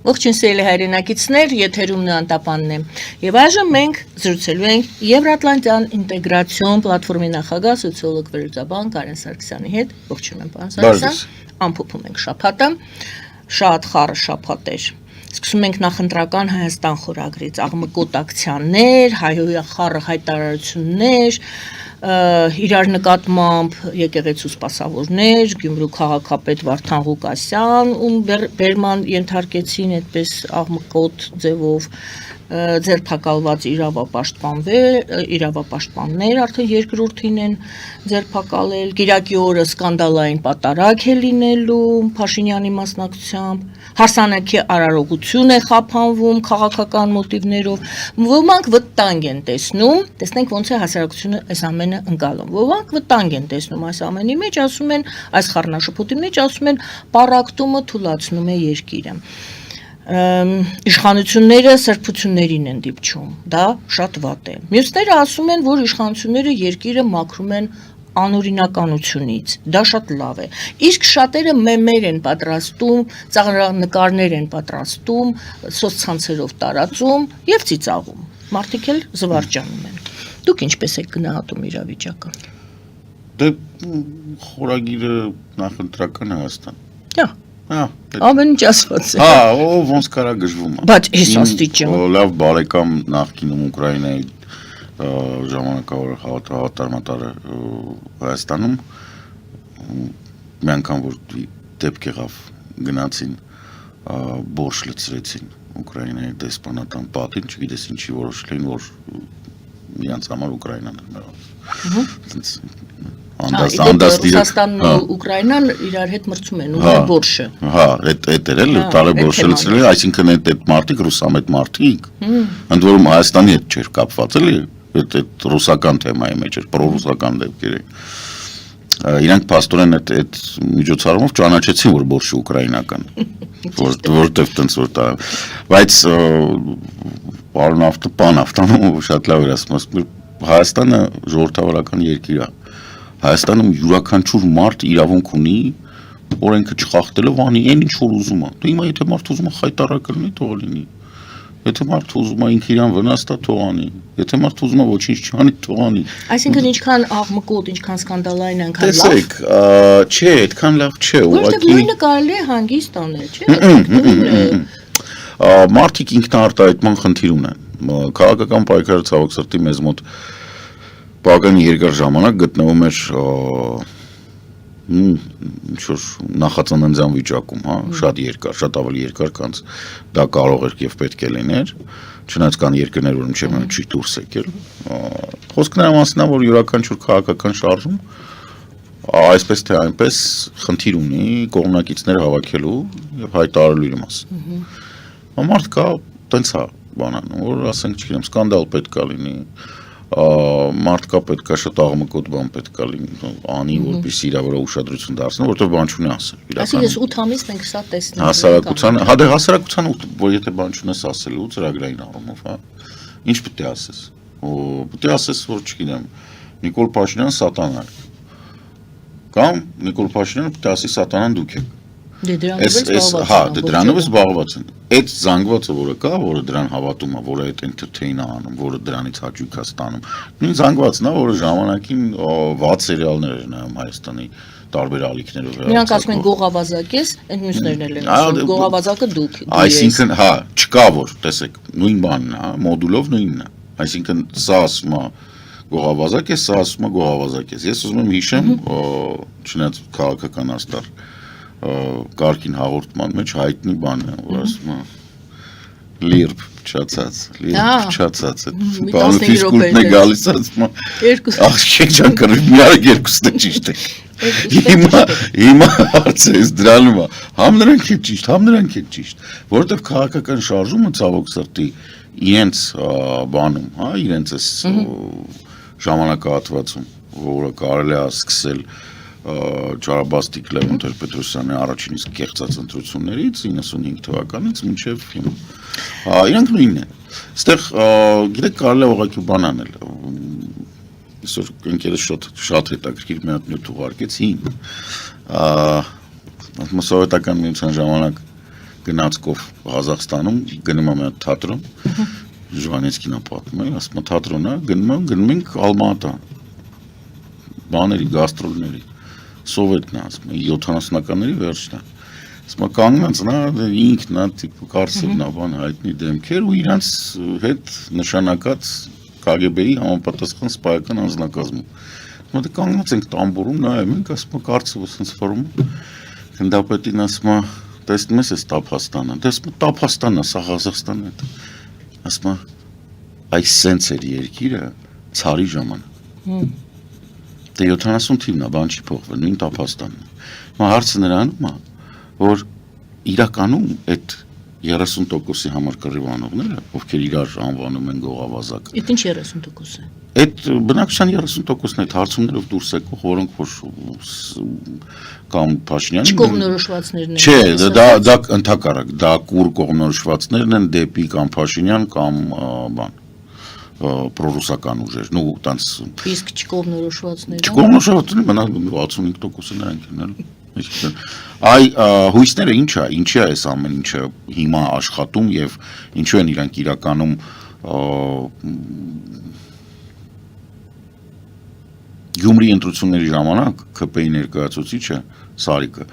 Ողջույն սիրելի հայրենակիցներ, եթերում Անտապանն է։ Եվ այժմ մենք զրուցելու ենք Եվրատլանտյան ինտեգրացիոն պլատֆորմի նախագահ սոցիոլոգ վերլուծաբան Կարեն Սարգսյանի հետ։ Ողջույն պարոն Սարգսյան։ Ամփոփում ենք շաբաթը, շատ խառը շաբաթ էր։ Սկսում ենք նախընտրական Հայաստան խորագրից, աղմկոտ ակցիաներ, հայհոյա խառը հայտարարություններ, իրար նկատմամբ եկեղեցու սպասավորներ, Գյումրու քաղաքապետ Վարդան Ղուկասյան, ում բերման ենթարկեցին այդպես աղմկոտ ձևով, ձերբակալված իրավապաշտպաններ արդեն երկրորդին են ձերբակալել, Կիրակի օրը սկանդալային պատարագ է լինելու Փաշինյանի մասնակցությամբ, հարսանեկի արարողություն է խափանվում քաղաքական մոտիվներով, ոմանք վտանգ են տեսնում, տեսնենք ոնց է հասարակությունը այս ամենը ընկալում, ոմանք վտանգ են տեսնում այս ամենի մեջ, ասում են, այս խառնաշփոթի մեջ ասում են, պառակտումը թուլացնում է երկիրը, իշխանությունները սրբություններին են դիպչում, դա շատ վատ է, մյուսները ասում են, որ իշխանությունները երկիրը մաքրում են անօրինականությունից, դա շատ լավ է, իսկ շատերը մեմեր են պատրաստում, ծաղրանկարներ են պատրաստում, սոցցանցերով տարածում և ծիծաղում, մարդիկ էլ զվարճանում են, դուք ինչպես եք գնահատում իրավիճակը։ Դե խորագիրը նախընտրական Հայաստան։ Ամեն ինչ ասված է։ Ոնց կարա գժվում է։ Բայց ես աստիճան։ Լավ բարեկամ նախկինում Ուկրաինայի ժամանակավոր հավատարմատարը Հայաստանում մի անգամ որ դեպք եղավ գնացին բորշ լցրեցին Ուկրաինայի դեսպանատան պատին, չգիտես ինչի որոշել էին, որ իրանց համար Ուկրաինան է մեղավ։ Ռուսաստանն ու Ուկրաինան իրար հետ մրցում են ու բորշը։ Այդ էր էլ տարե բորշը լցրել, այսինքն այդ մարդիկ ռուսամետ մարդիկ, ընդ որում Հայաստանի հետ չէր կապված էլի, այդ ռուսական թեմայի մեջ էր, պրոռուսական դեպքեր էին։ Իրանք փաստորեն այդ միջոցառումով ճանաչեցին, որ բորշը ուկրաինական է, որտեվ տենց որ տա, բայց պարոն Ավտոպանը շատ լավ էր ասում, Հայաստանը ժողովրդավարական երկիր է, Հայաստանում յուրաքանչյուր մարդ իրավունք ունի օրենքը չխախտելով անի այն ինչ որ ուզում է, դու հիմա եթե մարդ ուզում է խայտարակ լինի, թող լինի, եթե մարդ ուզում է ինքը իրան վնաս տա, թող անի, եթե մարդ ուզում է ոչինչ չանի, թող անի։ Այսինքն ինչքան աղմկոտ, ինչքան սկանդալային, այնքան լավ։ Տեսեք, չէ, այդքան լավ չէ, որովհետև նույնը կարելի է հանգիստ անել, չէ՞։ Մարդիկ ինքնաարտահայտման խնդիր ունեն, քաղաքական պայքարը ցավոք սրտի մեզ մոտ բավական երկար ժամանակ գտնվում էր ինչ-որ նախածննդյան վիճակում, շատ երկար, շատ ավելի երկար, քան դա կարող էր և պետք է լիներ, չնայած կան երկրներ, որ մինչև չի դուրս եկել։ Խոսքը նրա մասին է, որ յուրաքանչյուր քաղաքական շարժում այսպես թե այնպես խնդիր ունի կողմնակիցներ հավաքելու և հայտարարելու իր մասին։ Մարդ կա տենց է բանանում, որ ասենք չգիտեմ, սկանդալ պետք է լինի, մարդկա պետք է շատ աղմկոտ բան պետք է լինի, անի, որպեսզի իր վրա ուշադրություն դարձնի, որտեղ բան չունի ասել։ Այսինքն ես 8 ամիս մենք սա տեսնում ենք։ Հասարակության, որ եթե բան չունես ասելու ծրագրային առումով, ինչ պետք է ասես։ Պետք է ասես, որ չգիտեմ, Նիկոլ Փաշինյանը սատանա է։ Կամ Նիկոլ Փաշինյանը պետք է ասի սատանան դուք եք։ Դրանով է զբաղված են։ Այդ զանգվածը, որը կա, որը դրան հավատում է, որը այդ entertain-ը անում, որը դրանից հաճույք է ստանում, նույն զանգվածն է, որը ժամանակին վատ սերիալներ էր նայում Հայաստանի տարբեր ալիքներով։ Նրանք ասում են գողավազակ ես, այդ մյուսներն էլ են ասում, գողավազակը դուք։ Այսինքն, չկա որ, տեսեք, նույն բանն է, մոդուլով նույնն է։ Այսինքն, սա ասում է գողավազակ ես, սա ասում է գողավազակ ես։ Ես ուզում եմ հիշեմ, չնայած քաղաքական աստար կարգին հաղորդման մեջ հայտնի բան է, որ ասում է լիրբ փչացած, բանը ֆիզկուլտն է գալիս, ասում է աղջիկ ջան կռիվ մի արեք երկուսն է ճիշտ է։ Հիմա հարցը ես դրանում է, համ նրանք է ճիշտ, որովհետև քաղաքական շարժումը ցավոք սրտի իրենց բանում, իրենց այս ժամանակահատվածում, որը կարելի է սկսել Ջարաբաստիկ Լևոն Տեր-Պետրոսյանի առաջին իսկ կեղծած ընտրություններից 95 թվականից մինչև հիմա։ Իրանք նույնն են։ Այստեղ գիտեք կարելի է ուղղակի բան անել։ Այսօր ընկերս շատ հետաքրքիր մի հատ նյութ ուղարկեց հին։ Սովետական միության ժամանակ գնացքով Ղազախստանում գնում եմ այդ թատրոն Ժվանեցկին ապատում է ասում թատրոնը գնում ենք Ալմատա բաների գաստրոլների սովետն է ասում 70-ականների վերջն է ասում կանգնած նա ինքն է տիպ կարծիքն է բան հայտնի դեմքեր ու իրանց հետ նշանակած KGB-ի համապատասխան սպայական անձնակազմում Մոտ կանգնած ենք տամբուրում նայում ենք ասում կարծիքը sense ֆորում գնդապետին ասում տեսնում ես Տափաստանը տեսնում Տափաստանն է սա Ղազախստանն է ասում այս sense էր երկիրը ցարի ժամանակ Դե 70 թիվն է, բան չի փոխվել, նույն Տափաստանն է։ Հիմա հարցը նրանում է, որ իրականում այդ 30%-ի համար կռիվանողները, ովքեր իրար անվանում են գողավազակ։ Այդ ինչ 30% է։ Այդ բնակչության 30%-ն է հարցումներով դուրս եկող, որոնք որ կամ Փաշինյանի կողմնորոշվածներն են։ Չէ, դա ընդհակառակ, դա կուր կողմնորոշվածներն են դեպի կամ Փաշինյան կամ բան պրոռուսական ուժեր, նո տանց Իսկ չկողմնորոշվածները։ Չկողմնորոշվածները մնալ 65%-ը նրանք են, այ հույսները ինչա, ինչի է այս ամեն ինչը հիմա աշխատում եւ ինչու են իրանք իրականում Գյումրի ընտրությունների ժամանակ ԿՊ-ի ներկայացուցիչը Սարիկը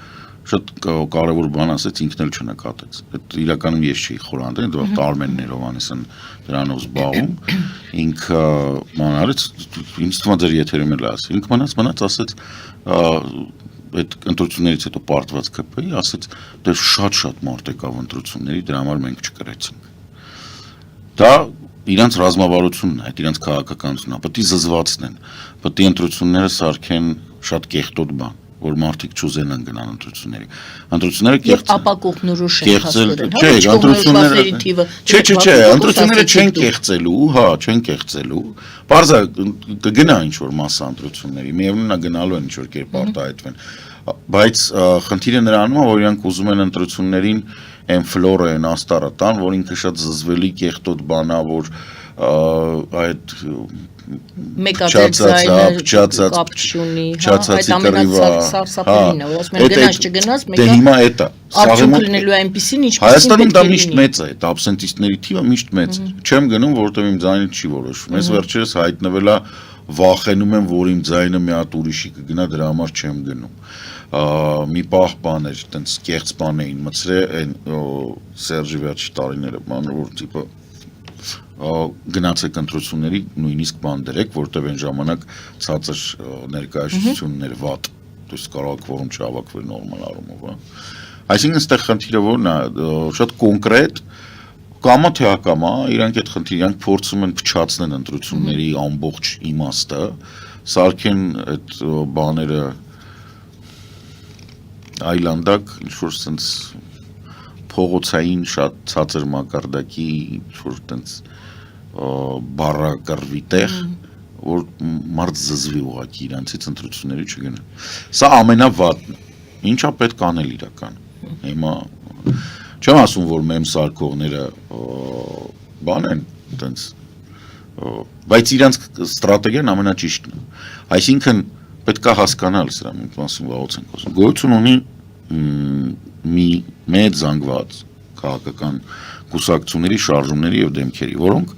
շատ կարևոր բան ասեց, ինքն էլ չնկատեց։ Այդ իրականում ես չի խորհրդել, դա Արմեն Ներովանեսն դրանով զբաղվում։ Ինքը մանարից ինձ թվում է ձեր եթերում էլ ասի։ Ինքը մնաց ասեց այդ ընտրություններից հետո պարտված ԿՊ-ի, ասեց դե շատ մարդ եկավ ընտրությունների, դրա համար մենք չկրեցինք։ Դա իրանց ռազմավարությունն է, այդ իրանց քաղաքականությունն է, պետք է զզվացնեն, պետք է ընտրությունները սարքեն շատ կեղտոտ բան որ մարդիկ չուզենան գնալ ընտրությունների։ Ընտրությունները կեղծ ապակողնորոշ են հասցրել, հա, ընտրությունների թիվը Չէ, ընտրությունները չեն կեղծելու, հա, չեն կեղծելու։ Բարձա կգնա ինչ որ մասսա ընտրությունների, միևնույնն է գնալու են ինչ որ կերպ արտահայտվեն։ Բայց խնդիրը նրանում է, որ իրանք ուզում են ընտրություններին այն ֆլորը, այն աստառը տան, որ ինքը շատ զզվելի կեղտոտ բան է, որ այդ կապ չունի, այդ ամենասարսափելին է, որ ասում են գնաց չգնաց, մեկը արդյունք լինելու է այնպիսին, ինչպիսին Հայաստանում դա միշտ մեծ է, այդ աբսենտիստների թիվը միշտ մեծ է, չեմ գնում, որովհետև իմ ձայնը չի որոշվում, ես վերջերս հայտնվել է վախենում եմ, որ իմ ձայնը մի հատ ուրիշի կգնա, դրա համար չեմ գնում մի պահ բաներ, տենց կեղծ բան էին մցրել այն Սերժի վերջի տարիները, բանը որ տիպը գնացեք ընտրությունների նույնիսկ բան դրեք, որտեղ այն ժամանակ ցածր ներկայացություններ վատ, դուք կարող եք որում չհավաքվել նորմալ առումով, հա։ Այսինքն այստեղ խնդիրը որն է, շատ կոնկրետ կամա թե ակամա, իրանք այդ խնդիրը իրանք փորձում են փչացնել ընտրությունների ամբողջ իմաստը, սարքեն այդ բաները այլանդակ, ինչ-որ սենց փողոցային շատ ցածր մակարդակի ինչ-որ տենց բառակռվի տեղ, որ մարդ զզվի ուղղակի իրանցից ընտրությունների չգնա։ Սա ամենավատն է։ Ինչա պետք անել իրական։ Հիմա չեմ ասում, որ մեմ սարքողները բան են, տենց, բայց իրանց ստրատեգիան ամենաճիշտն է։ Այսինքն պետք է հասկանալ սրա, մենք մասին վաղուց ենք խոսում։ Գոյություն ունի մի մեծ զանգված քաղաքական կուսակցությունների, շարժումների եւ դեմքերի, որոնք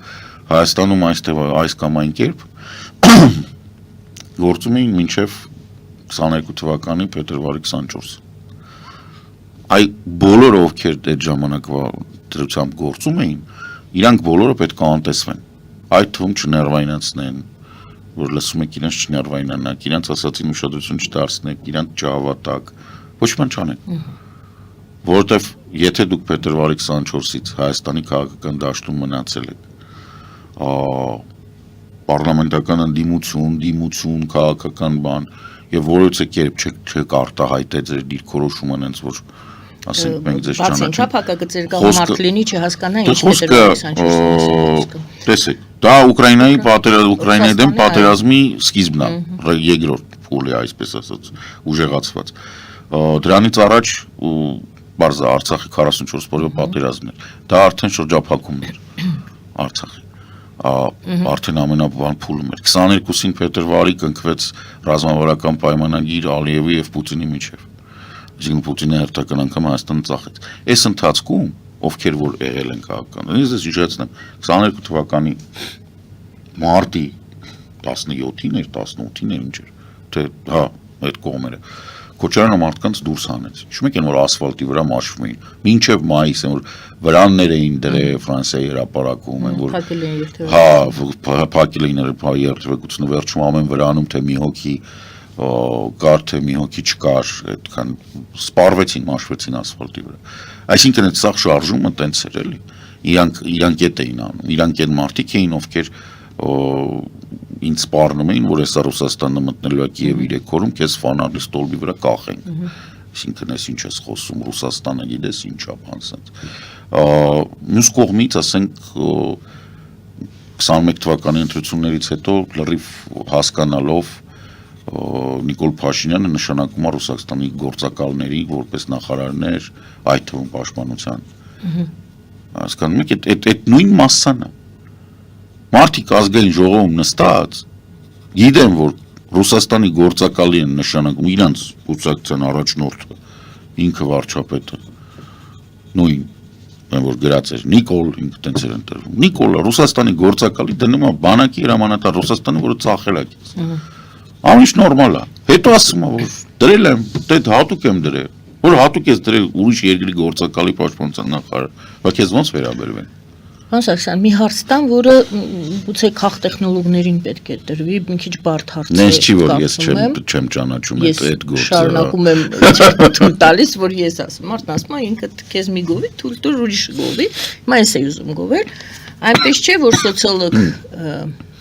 Հայաստանում այս կամ այն կերպ գործում էին մինչև 22 թվականի փետրվարի 24։ Այ բոլորը ովքեր այդ ժամանակվա դրությամբ գործում էին, իրանք բոլորը պետք է անտեսվեն։ Այդ թվում չներվայնացնեն, որ լսում եք իրենց չներվայնանաք, իրենց ասացին ուշադրություն չդարձնեք, իրենց չհավատակ, ոչ մի բան չանեք։ Որովհետև եթե դուք փետրվարի 24-ից Հայաստանի քաղաքական դաշտում մնացել եք, պարլամենտական ընդդիմություն, քաղաքական բան եւ որևէ կերպ չեք արտահայտել ձեր դիրքորոշումը այնց որ ասենք մենք ձեզ ճանաչենք։ Բացի ինչա փակագծեր կամ մարդ լինի չհասկանա ինչ փետրվարի 24-ին։ Տեսեք, դա Ուկրաինայի դեմ պատերազմի սկիզբն է, երկրորդ փուլի այսպես ասած, ուժեղացված։ Դրանից առաջ բարձր Արցախի 44 օրյա պատերազմն էր։ Դա արդեն շրջափակումն էր Արցախի։ Արդեն ամենաբան փուլում էր 22-ին փետրվարի կնքվեց ռազմավարական պայմանագիր Ալիևի եւ Պուտինի միջև Այսինքն Պուտինը հերթական անգամ Հայաստանը ծախեց։ Այս ընթացքում ովքեր որ եղել են քաղաքական, ես հիշեցնեմ 22 թվականի մարտի 17-ին էր, 18-ին էր, ինչ էր, թե հա, այդ կողմերը Քոչարյանը մարդկանց դուրս հանեց։ Հիշում եք, որ ասֆալտի վրա մաշվում էին։ Մինչև մայիս են որ վրաններ էին դրել Ֆրանսիայի հրապարակում, են որ հա, փակել էին երթևեկությունը վերջում ամեն վրանում թե մի հոգի կար թե մի հոգի չկար, այդքան սպառվեցին, մաշվեցին ասֆալտի վրա։ Այսինքն այդ սաղ շարժումը տենց էր էլի։ Իրանք էդ էին անում։ Իրանք այն մարդիկ էին, ովքեր ինձ սպառնում էին, որ հեսա Ռուսաստանը մտնելու է Կիև 3 օրում, քեզ ֆանալի ստոլբի վրա կախենք։ Այսինքն ես ինչ ես խոսում, Ռուսաստանը գիտես ինչա բանսած։ Մյուս կողմից, ասենք 21 թվականի ընտրություններից հետո լրիվ հասկանալով Նիկոլ Փաշինյանը նշանակում է Ռուսաստանի գործակալների որպես նախարարներ, այդ թվում պաշտպանության։ Հասկանում եք, այդ նույն մասսան է։ Մարդիկ ազգային ժողովում նստած գիտեն, որ Ռուսաստանի գործակալի են նշանակում իրանց կուսակցության առաջնորդը, ինքը վարչապետը, նույն, որ գրած էր Նիկոլ, ինքը տենց էր ընտրվում։ Նիկոլը Ռուսաստանի գործակալի դնում է բանակի հրամանատար Ռուսաստանը, որը ծախել է քեզ։ Ամիշ նորմալ է։ Հետո ասում է, որ դրել եմ, դե հատուկ եմ դրել, որ հատուկ ես դրել ուրիշ երկրի գործակալի պաշտպանության նախարար, բայց քեզ ոնց վերաբերվեն։ Սարգսյան, մի հարց տամ, որը գուցե քաղ տեխնոլոգներին պետք է դրվի, մի քիչ բարդ հարց է։ Նենց չի, որ ես չեմ ճանաչում այդ գործը։ Ես շարունակում եմ թույլ տալիս, որ ես ասում, մարդն ասում է ինքը քեզ մի գովի, թույլ տուր ուրիշը գովի, հիմա ես էի ուզում գովել, այնպես չէ, որ սոցիոլոգ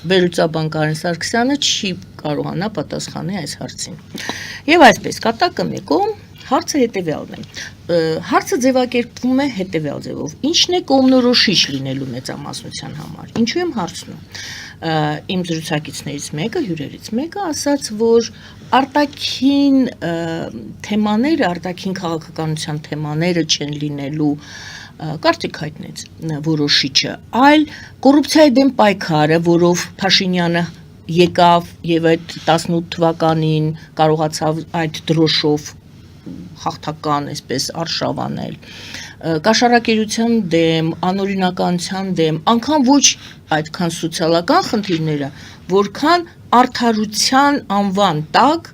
վերլուծաբան Կարեն Սարգսյանը չի կարողանա պատասխանել այս հարցին։ Եվ այսպես, կատակը մեկում հարցը հետևյալն է։ Հարցը ձևակերպվում է հետևյալ ձևով. ինչն է կողմնորոշիչ լինելու մեծամասնության համար։ Ինչու եմ հարցնում։ Իմ զրուցակիցներից մեկը, հյուրերից մեկը ասաց, որ արտաքին թեմաները, արտաքին քաղաքականության թեմաները չեն լինելու կարծիք հայտնեց որոշիչը, այլ կոռուպցիայի դեմ պայքարը, որով Փաշինյանը եկավ եւ այդ 18 թվականին կարողացավ այդ դրոշով հաղթական այսպես արշավանել կաշառակերության դեմ, անօրինականության դեմ, անգամ ոչ այդքան սոցիալական խնդիրները, որքան արդարության անվան տակ,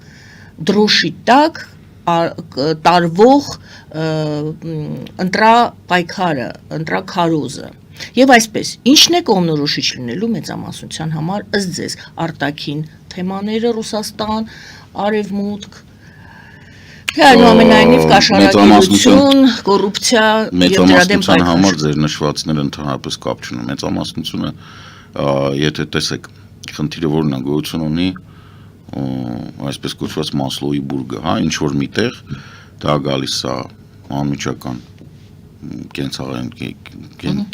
դրոշի տակ տարվող ընտրապայքարը, ընտրաքարոզը։ Եվ այսպես, ինչն է կողմնորոշիչ լինելու մեծամասնության համար ըստ ձեզ արտաքին թեմաները Ռուսաստան, Արևմուտք, այնուամենայնիվ կաշառակերություն, կոռուպցիա եւ դրա դեմ պայքար։ Համար ձեր նշվածները ընդհանրապես կապ չունեն։ Մեծամասնությունը, եթե տեսեք, խնդիրը որն է գոյություն ունի, այսպես կոչված Մասլոուի բուրգը, հա, ինչ որ միտեղ դա գալիս է անմիջական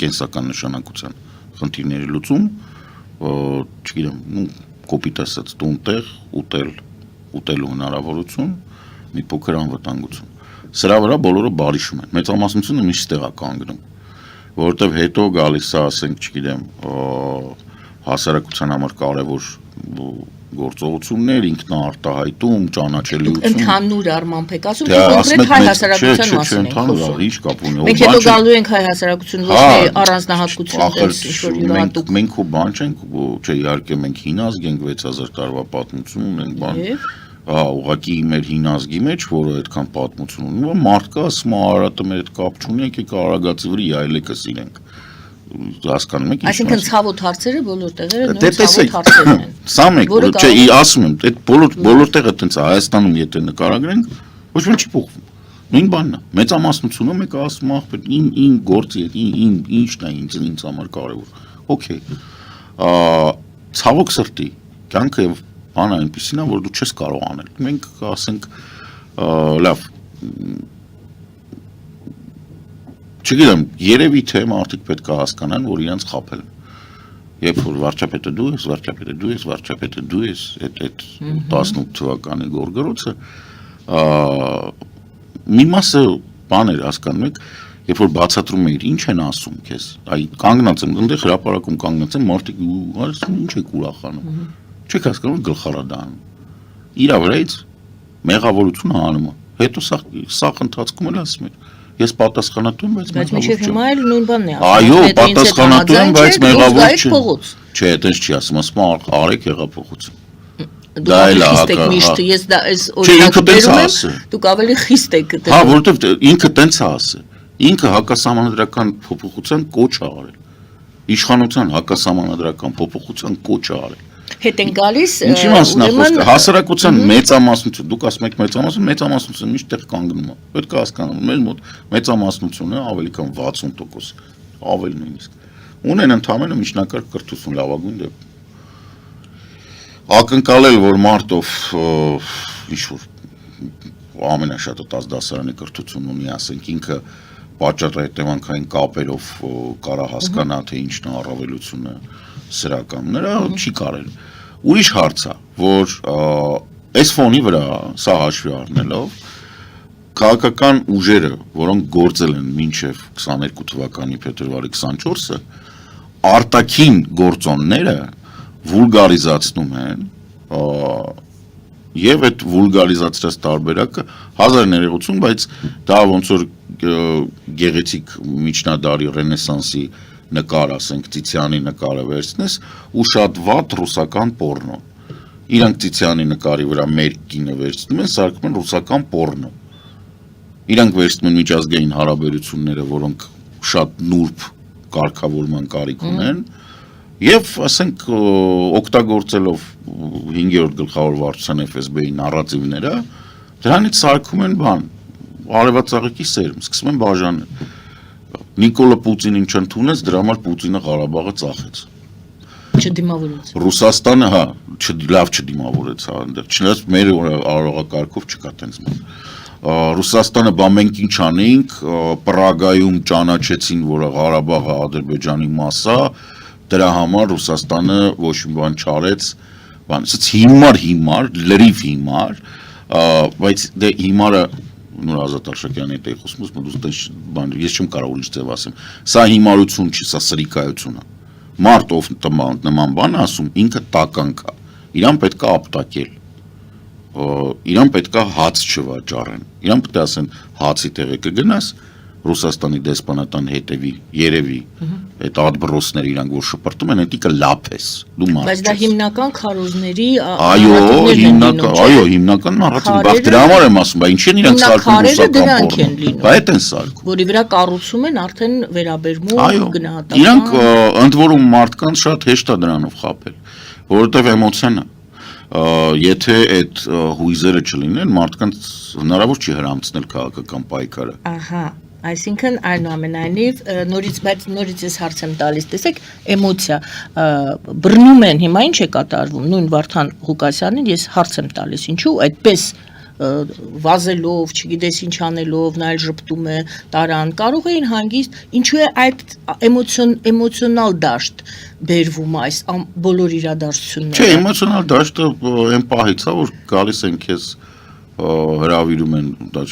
կենսական նշանակության խնդիրների լուծում, չգիտեմ, կոպիտ ասած տուն-տեղ ուտելու հնարավորություն, մի փոքր անվտանգություն։ Սրա վրա բոլորը բարիշում են։ Մեծամասնությունը միշտ տեղ է կանգնում, որովհետև հետո գալիս է, ասենք, չգիտեմ, հասարակության համար կարևոր գործողություններ, ինքնաարտահայտում, ճանաչելիություն։ Ընդհանուր առմամբ եք ասում, թե կոնկրետ հայ հասարակության մասին ենք խոսում։ Ինչ կապ ունի։ Մենք հետո գալու ենք հայ հասարակություն ոչ թե առանձնահատկություն դες ինչ-որ յուրահատուկ։ Մենք ու բան չենք, չէ, իհարկե մենք հին ազգ ենք 6000 տարվա պատմություն ունենք, բան։ Ուղղակի մեր հին ազգի մեջ, որը այդքան պատմություն ունի, մարդկա ասում է Արարատը մեր հետ կապ չունի, եկեք Արագածի վրա այլեկը սիրենք։ Հասկանում եք ինչ։ Այսինքն ցավոտ հարցերը բոլոր տեղերը նույն ցավոտ հարցերն են։ Սա մեկ, չէ, ասում եմ, այդ բոլոր տեղը տենց է, Հայաստանում եթե նկարագրենք, ոչ ոք չի փոխվում։ Նույն բանն է։ Մեծամասնությունը մեկը ասում է, ախպեր, ին գործի է, ինչն է ինձ համար կարևոր։ Okay։ Ցավոք սրտի, կյանքը եւ բանը այնպեսին է, որ դու չես կարող անել։ Մենք ասենք, լավ, չգիտեմ, երևի թե մարդիկ պետք է հասկանան, որ իրանց խաբել են։ Երբ որ վարչապետը դու ես, այդ 18 թվականի գորգրոցը, մի մասը բաներ հասկանում եք, երբ որ բացատրում էիր, ինչ են ասում քեզ, այ կանգնած եմ, այնտեղ հրապարակում կանգնած եմ, մարդիկ ասում ինչ եք ուրախանում։ Չեք հասկանում գլխարադան։ Իրա վրայից մեղավորությունը անում է։ Հետո սա ընթացքում էլ ասում էր։ Ես պատասխանատու եմ, բայց մինչև հիմա էլ նույն բանն է Այո, պատասխանատու եմ, բայց մեղավոր չեմ։ փողոց։ Չէ, այդպես չի ասում, ասում արեք հեղափոխություն։ Դուք ավելի խիստ եք միշտ, ես դա այս օրինակը բերում եմ, դուք ավելի խիստ եք դեռ։ Հա, որովհետև ինքը տենց է ասել։ Ինքը հակասահմանադրական փոփոխության կոչ է արել։ Իշխանության հակասահմանադրական փոփոխության կոչ է արել։ Հետ են գալիս, Ինչի մասն է խոսքը, հասարակության մեծամասնություն, դուք ասում եք մեծամասնությունը միշտ տեղ կանգնում է։ Պետք է հասկանալ, մեր մոտ մեծամասնությունը ավելի քան 60%, ավելի նույնիսկ։ Ունեն ընդհանրապես միջնակարգ կրթություն լավագույն դեպքում։ Ակնկալել, որ մարտով ինչ որ ամենաշատը 10 դասարանի կրթություն ունի, ասենք ինքը պատճառահետևանքային կապերով կարա հասկանա, թե ինչն է առավելությունը սրական, նրա չի կարել։ Ուրիշ հարց է, որ այս ֆոնի վրա, սա հաշվի առնելով, քաղաքական ուժերը, որոնք գործել են մինչև 22 թվականի փետրվարի 24-ը, արտաքին գործոնները վուլգարիզացնում են եւ այդ վուլգարիզացրած տարբերակը 1000 ներողություն, բայց դա ոնց որ գեղեցիկ միջնադարի ռենեսանսի նկար, ասենք Տիցիանի նկարը վերցնես ու շատ վատ ռուսական պորնո։ Իրանք Տիցիանի նկարի վրա մեր կինը վերցնում են, սարքում են ռուսական պորնո։ Իրանք վերցնում են միջազգային հարաբերությունները, որոնք շատ նուրբ կարգավորման կարիք ունեն, եւ ասենք օգտագործելով 5-րդ գլխավոր վարչության FSB-ի նարատիվները, դրանից սարքում են բան, արևածաղիկի սերմ, սկսում են բաժանել։ Նիկոլա Պուտինին չընդունեց, դրա համար Պուտինը Ղարաբաղը ծախեց։ Չդիմավորեց։ Ռուսաստանը, հա, լավ չդիմավորեց, հա, չնայած մեր արարողակարգով չկա տենց բան։ Ռուսաստանը բա մենք ինչ անենք, Պրագայում ճանաչեցին, որ Ղարաբաղը Ադրբեջանի մաս է, դրա համար Ռուսաստանը ոչ մի բան չարեց, բան, ասած հիմար, լրիվ հիմար, բայց դե հիմարը նոր Ազատ Արշակյանի հետ է խոսում, բան, ես չեմ կարող ուրիշ ձև ասեմ, սա հիմարություն չի, սա սրիկայություն է։ Մարդ ով նման բան ասում, ինքը տականք է, իրան պետք է ապտակել, իրան պետք է հաց չվաճառեն, իրան պետք է ասեն հացի տեղը կգնաս, Ռուսաստանի դեսպանատան հետևի, երևի, այդ ադբրոսները իրանք որ շպրտում են, հետիկը լապ ես, դու մարդ ես։ Բայց դա հիմնական քարոզների այո, հիմնական նարատիվ, բախ դրա համար եմ ասում, բա ինչ են իրանք սարքում ռուսական պորնո, բա այդ են սարքում։ Որի վրա կառուցում են արդեն վերաբերմունք, գնահատական։ Իրանք ընդ որում մարդկանց շատ հեշտ է դրանով խաբել, որովհետև էմոցիան է։ Եթե այդ հույզերը չլինեն, մարդկանց հնարավոր չի հրամցնել քաղաքական պայքարը։ Ահա, այսինքն այնուամենայնիվ նորից ես հարց եմ տալիս, տեսեք, էմոցիա բռնում են, հիմա ինչ է կատարվում, նույն Վարդան Ղուկասյանին ես հարց եմ տալիս, ինչու այդպես վազելով, չգիտես ինչ անելով, նա էլ ժպտում է, տարան, կարող էին հանգիստ, ինչու է այդ էմոցիոնալ դաշտ բերվում այս բոլոր իրադարձությունները։ Չէ, էմոցիոնալ դաշտը այն պահից է, որ գալիս են քեզ հրավիրում են,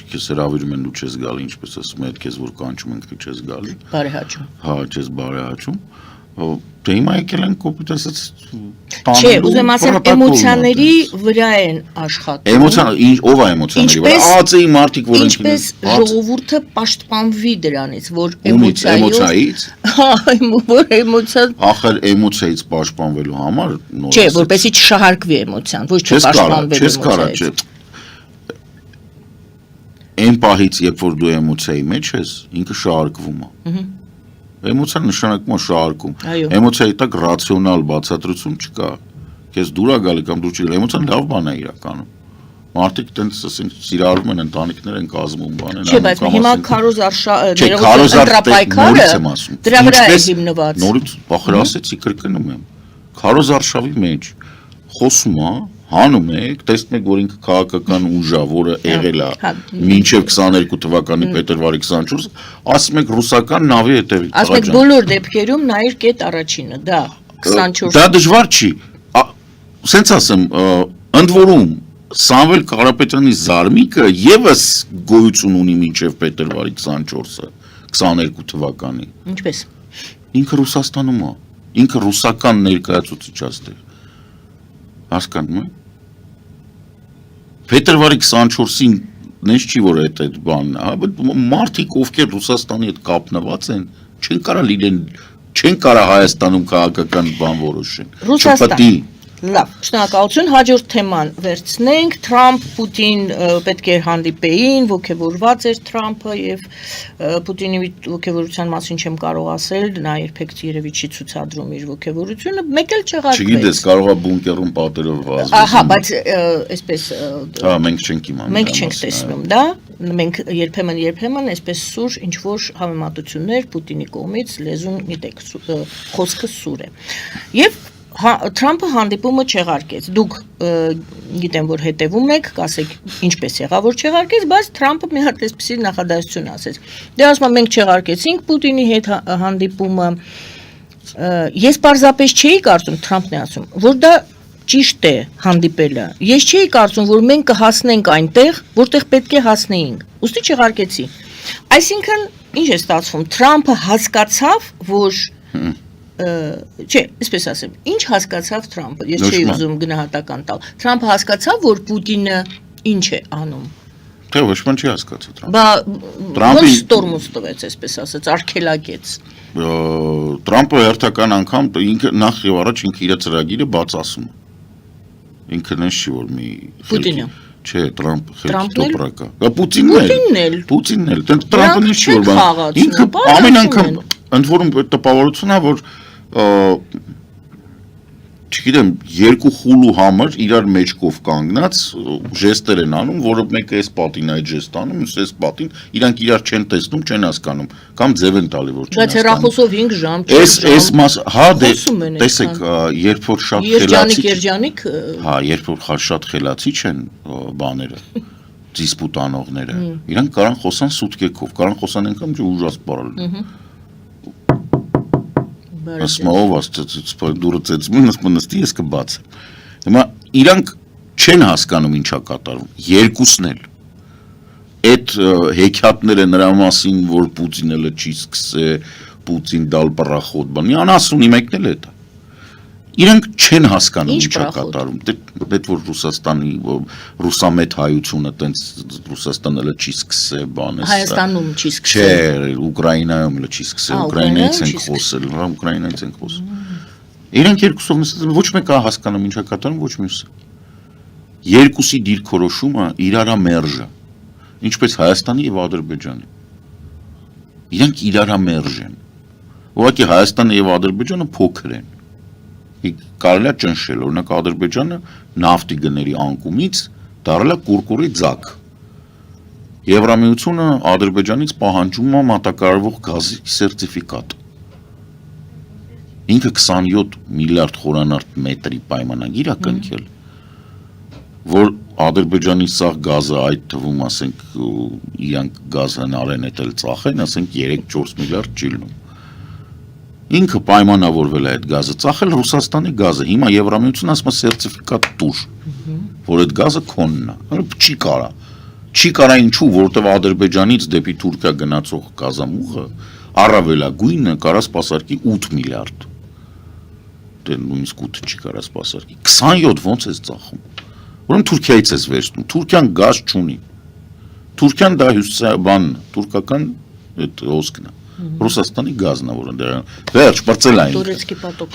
քեզ հրավիրում են ու չես գալի, ինչպես ասում են, քեզ որ կանչում են, դու չես գալի։ Բարեհաճում։ Հա, չես բարեհաճում։ Դե հիմա եկել են կոպիտ ասած Չէ, ուզում ասեմ էմոցիաների վրա են աշխատում։ Էմոցիա, ով է էմոցիաների վրա։ ԱԱՑ-ի մարդիկ, որոնք ինչպես ժողովուրդը պաշտպանվի դրանից, որ էմոցիայից։ Հա, որ էմոցիա։ Ախր էմոցիայից պաշտպանվելու համար նոր։ Չէ, որպեսզի չշահարկվի էմոցիան, ոչ թե պաշտպանվելու էմոցիայից։ Այն պահից, երբ որ դու էմոցիայի մեջ ես, ինքը շահարկվում է։ Էմոցիան նշանակում է շահարկում։ Էմոցիայի տակ ռացիոնալ բացատրություն չկա։ Քեզ դուր է գալի կամ դու չի, էմոցիան լավ բան է իրականում։ Մարդիկ տենց ասենք սիրառում են, ընտանիքներ են կազմում, բան են անում։ Չէ, բայց հիմա քարոզ ներողություն, դրա վրա է հիմնված։ Նորից բախր ասեցի, կրկնում եմ։ Քարոզ արշավի մեջ խոսում է, հանում եք, տեսնում եք, որ ինքը քաղաքական ուժ է, որը եղել է մինչև 22 թվականի փետրվարի 24, ասում եք ռուսական նավի հետևից։ Ասում եք բոլոր դեպքերում նայր կետ առաջինը, դա 24։ Դա դժվար չի։ Սենց ասեմ, ընդ որում Սամվել Կարապետյանի զարմիկը եւս գոյություն ունի մինչև փետրվարի 24-ը, 22 թվականի։ Ինչպես։ Ինքը Ռուսաստանում է, ինքը ռուսական ներկայացուցիչ է։ Հասկանում եք։ Փետրվարի 24-ին նես չի որ այդ բանն է, հա, բայց մարդիկ ովքեր Ռուսաստանի հետ կապնված են, չեն կարող Հայաստանում քաղաքական բան որոշեն։ Ռուսաստան։ Լավ, շնորհակալություն, հաջորդ թեման վերցնենք, Թրամփ-Պուտին պետք է հանդիպեին, ոգևորված էր Թրամփը եւ Պուտինի ոգևորության մասին չեմ կարող ասել, նա երբեք երևի չի ցուցադրում իր ոգևորությունը, մեկ էլ չեղարկվեց։ Չգիտես, կարող է բունկերում պատերով վազել։ Ահա, բայց այսպես հա, մենք չենք իմանում։ Մենք չենք տեսնում, դա, մենք երբեմն այսպես սուր ինչ որ համեմատություններ Պուտինի կողմից լեզուն գիտեք, խոսքը սուր է։ Եվ Թրամփը հանդիպումը չեղարկեց։ Դուք գիտեմ, որ հետևում եք, կասեք ինչպես եղավ, որ չեղարկեց, բայց Թրամփը մի հատ այսպեսի նախադասություն ասեց։ Դե ասում եմ, մենք չեղարկեցինք Պուտինի հետ հանդիպումը։ Ես պարզապես չէի կարծում, Թրամփն է ասում, որ դա ճիշտ է հանդիպելը։ Ես չէի կարծում, որ մենք կհասնենք այնտեղ, որտեղ պետք է հասնեինք։ Ուստի չեղարկեցի։ Այսինքն, ինչ է ստացվում, Թրամփը հասկացավ, որ չէ, այսպես ասեմ, ինչ հասկացավ Թրամփը, ես չէի ուզում գնահատական տալ, Թրամփը հասկացավ, որ Պուտինը ինչ է անում։ Թե ոչ ման չի հասկացա Թրամփը։ Բա ոնց ստորմուս տվեց, այսպես ասած, արգելակեց։ Թրամփը հերթական անգամ ինքը նախ եւ առաջ ինքը իր ծրագիրը բաց ասում է։ Ինքը նես չի որ մի Պուտինը։ Չէ, Թրամփը տոպրակա։ Պուտինն էլ, Թրամփը նես չի որ ինքը ամեն անգամ ընդ որում տպավորությունն է որ չգիտեմ, երկու խուլու համար իրար մեջքով կանգնած ժեստեր են անում, որը մեկը էս պատին այդ ժեստ անում, մյուսը էս պատին, իրանք իրար չեն տեսնում, չեն հասկանում, կամ ձև են տալի, որ չեն հասկանում։ Բայց հեռախոսով 5 ժամ, 6 ժամ։ Էս մաս, հա, տեսեք, երբ որ շատ Երջանիկ, հա, երբ որ շատ խելացի չեն բաները, դիսպուտանողները, իրանք կարան խոսան սուտկեքով, կարան խոսան այնքան չէ ուժած բառալ։ Ասմով դուրը ծեցմուն, նստի ես կբացեմ։ Հիմա իրանք չեն հասկանում ինչա կատարում, երկուսն էլ։ Այդ հեքիաթները նրա մասին, որ Պուտինը չի սկսե, Պուտին դալ պռախոտ բան, անասունի մեկն էլ է դա։ Իրանք չեն հասկանում ինչա կատարում, դեդ որ Ռուսաստանի ռուսամետ հայությունը տենց Ռուսաստանը լը չի սկսե բան է։ Հայաստանում չի սկսե։ Չէ, Ուկրաինայում լը չի սկսե, Ուկրաինայից են խոսել, հա Ուկրաինայից են խոսել։ Իրանք երկուսով նստած ոչ մեկը հասկանում ինչա կատարում, ոչ մյուսը։ Երկուսի դիրքորոշումը իրարա մերժ է։ Ինչպես Հայաստանի եւ Ադրբեջանի։ Իրանք իրարա մերժ են։ Ուղղակի Հայաստանը եւ Ադրբեջանը փոքր են։ Կարելի է ճնշել, օրինակ Ադրբեջանը նավթի գների անկումից դառել է կուրկուրի ձակ։ Եվրամիությունը Ադրբեջանից պահանջում է մատակարարվող գազի սերտիֆիկատ։ Ինքը 27 միլիարդ խորանարդ մետրի պայմանագիր է կնքել, որ Ադրբեջանի սաղ գազը այդ թվում, ասենք, իրանք գազ հնարեն էտել ծախեն, ասենք 3-4 միլիարդ չիլնում։ Ինքը պայմանավորվել է այդ գազը ծախել Ռուսաստանի գազը, հիմա Եվրամիությունն ասում է սերտիֆիկատ տուր, որ այդ գազը քոնն է, չի կարա ինչու, որտեվ Ադրբեջանից դեպի Թուրքիա գնացող գազամուղը առավելագույնը կարա սպասարկի 8 միլիարդ, դե նույնիսկ 8 չի կարա սպասարկի, 27 ոնց ես ծախում, որում Թուրքիայից ես վերցնում, Թուրքիան գազ չունի, Թուրքիան դա բան, թուրքական հոսքն է, Ռուսաստանի գազն է, որ վերջ բրծել այն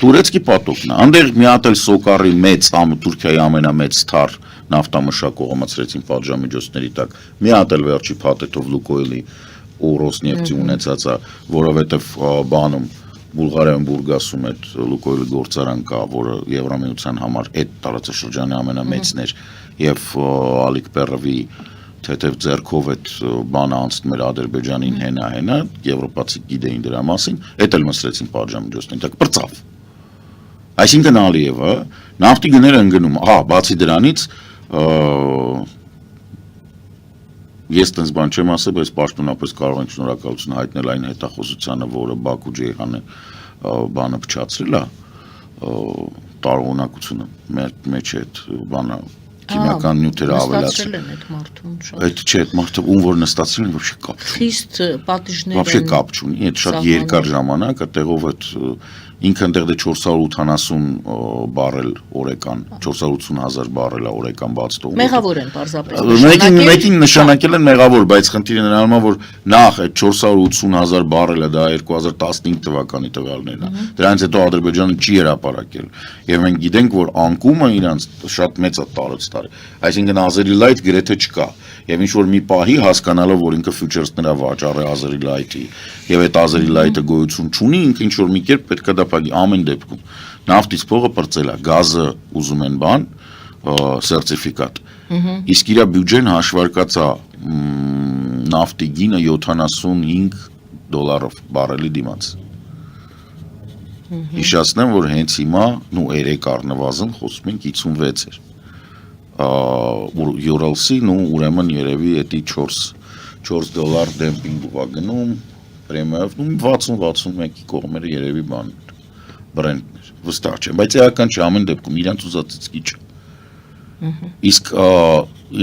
Տուրեցկի պատոկն է, անդեղ մի հատ էլ Սոկարի մեծ, Թուրքիայի ամենամեծ թար նավթամշակողը մցրեցին պատժամիջոցների տակ, մի հատ էլ վերջի փաթեթով Լուկոյլի ու Ռոսնեֆտի ունեցած է, որովհետև բանում Բուլղարիայում Բուրգասում այդ Լուկոյլի գործարան կա, որը Եվրամիության համար այդ տարածաշրջանի ամենամեծն էր եւ Ալիկ Պերովի թեթև ձեռքով այդ բանը անցնում էր Ադրբեջանին հենա, եվրոպացիք գիտեին դրա մասին, այդ էլ մսրեցին պատժամիջոցներին, տակ բրծավ։ Այսինքն Ալիևը նավթի գները ընկնում, հա, բացի դրանից ես տենց բան չեմ ասել, բայց պաշտոնապես կարող ենք շնորհակալություն հայտնել այն հետախուզությանը, որը Բաքու Ջեյհանը բանը փչացրել է, տարողունակությունը մեջ այդ բանը քիմիական նյութերը ավելացրել են այդ մարդուն շատ։ Այդ չէ, այդ մարդը ում որ նստացրել են, ոչինչ կապ չունի։ Խիստ պատիժներ են։ Вообще կապ չունի, այդ շատ երկար ժամանակ, այդտեղով այդ ինքը այնտեղ դե 480 բարել օրեկան, 480,000 բարել օրեկան բաց տող։ Մեղավոր են պարզապես։ Մեկին նշանակել են մեղավոր, բայց խնդիրը նրանում է, որ նախ այդ 480,000 բարելը դա 2015 թվականի տվյալներն է։ Դրանից հետո Ադրբեջանը չի հրապարակել։ Եվ մենք գիտենք, որ անկումը իրանց շատ մեծ է տարած տարի։ Այսինքն Azeri Light գրեթե չկա։ Եվ ինչ որ մի պահի հասկանալով, որ ինքը future-ս նրա վաճառ է Azeri Light-ի, եւ այդ Azeri Light-ը գոյություն չունի, ինքը ինչ որ մի կերպ պետք է դա փակի ամեն դեպքում։ Նավթից փողը պրծել է, գազը ուզում են բան, սերտիֆիկատ։ Իսկ իր բյուջեն հաշվարկած է նավթի գինը $75 բարելի դիմաց։ Հիշացնեմ, որ հենց հիմա, երեք առնվազն խոսում ենք 56 էր։ Urals-ին ու ուրեմն երևի էդի $4 դեմպինգ ա գնում, պրեմիայով 60-61-ի կողմերը երևի բան բրենդներ, վստահ չեմ, բայց էական չէ, ամեն դեպքում իրանց ուզածից քիչ է։ Իսկ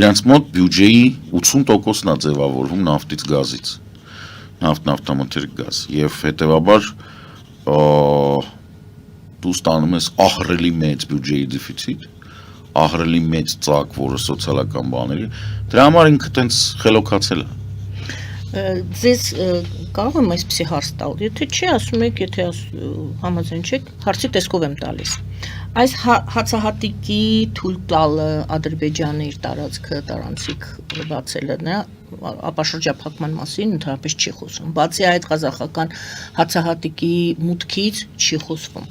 իրանց մոտ բյուջեի 80%-ն է ձևավորվում նավթից գազից, նավթամթերք գազ, եւ հետեւաբար դու ստանում ես ահռելի մեծ բյուջեի դեֆիցիտ, ահռելի մեծ ծակ, որը սոցիալական բաների, դրա համար ինքը տենց խելոքացել է։ Ձեզ կարող եմ այսպեսի հարց տալ, եթե չի ասում եք, եթե համաձայն չեք, հարցի տեսքով եմ տալիս։ Այս հացահատիկի թույլ տալը Ադրբեջանը իր տարածքը տարանցիկ բացելը նա ապաշրջափակման մասին ընդհանրապես չի խոսում։ Բացի այդ ղազախական հացահատիկի մուտքից չի խոսվում։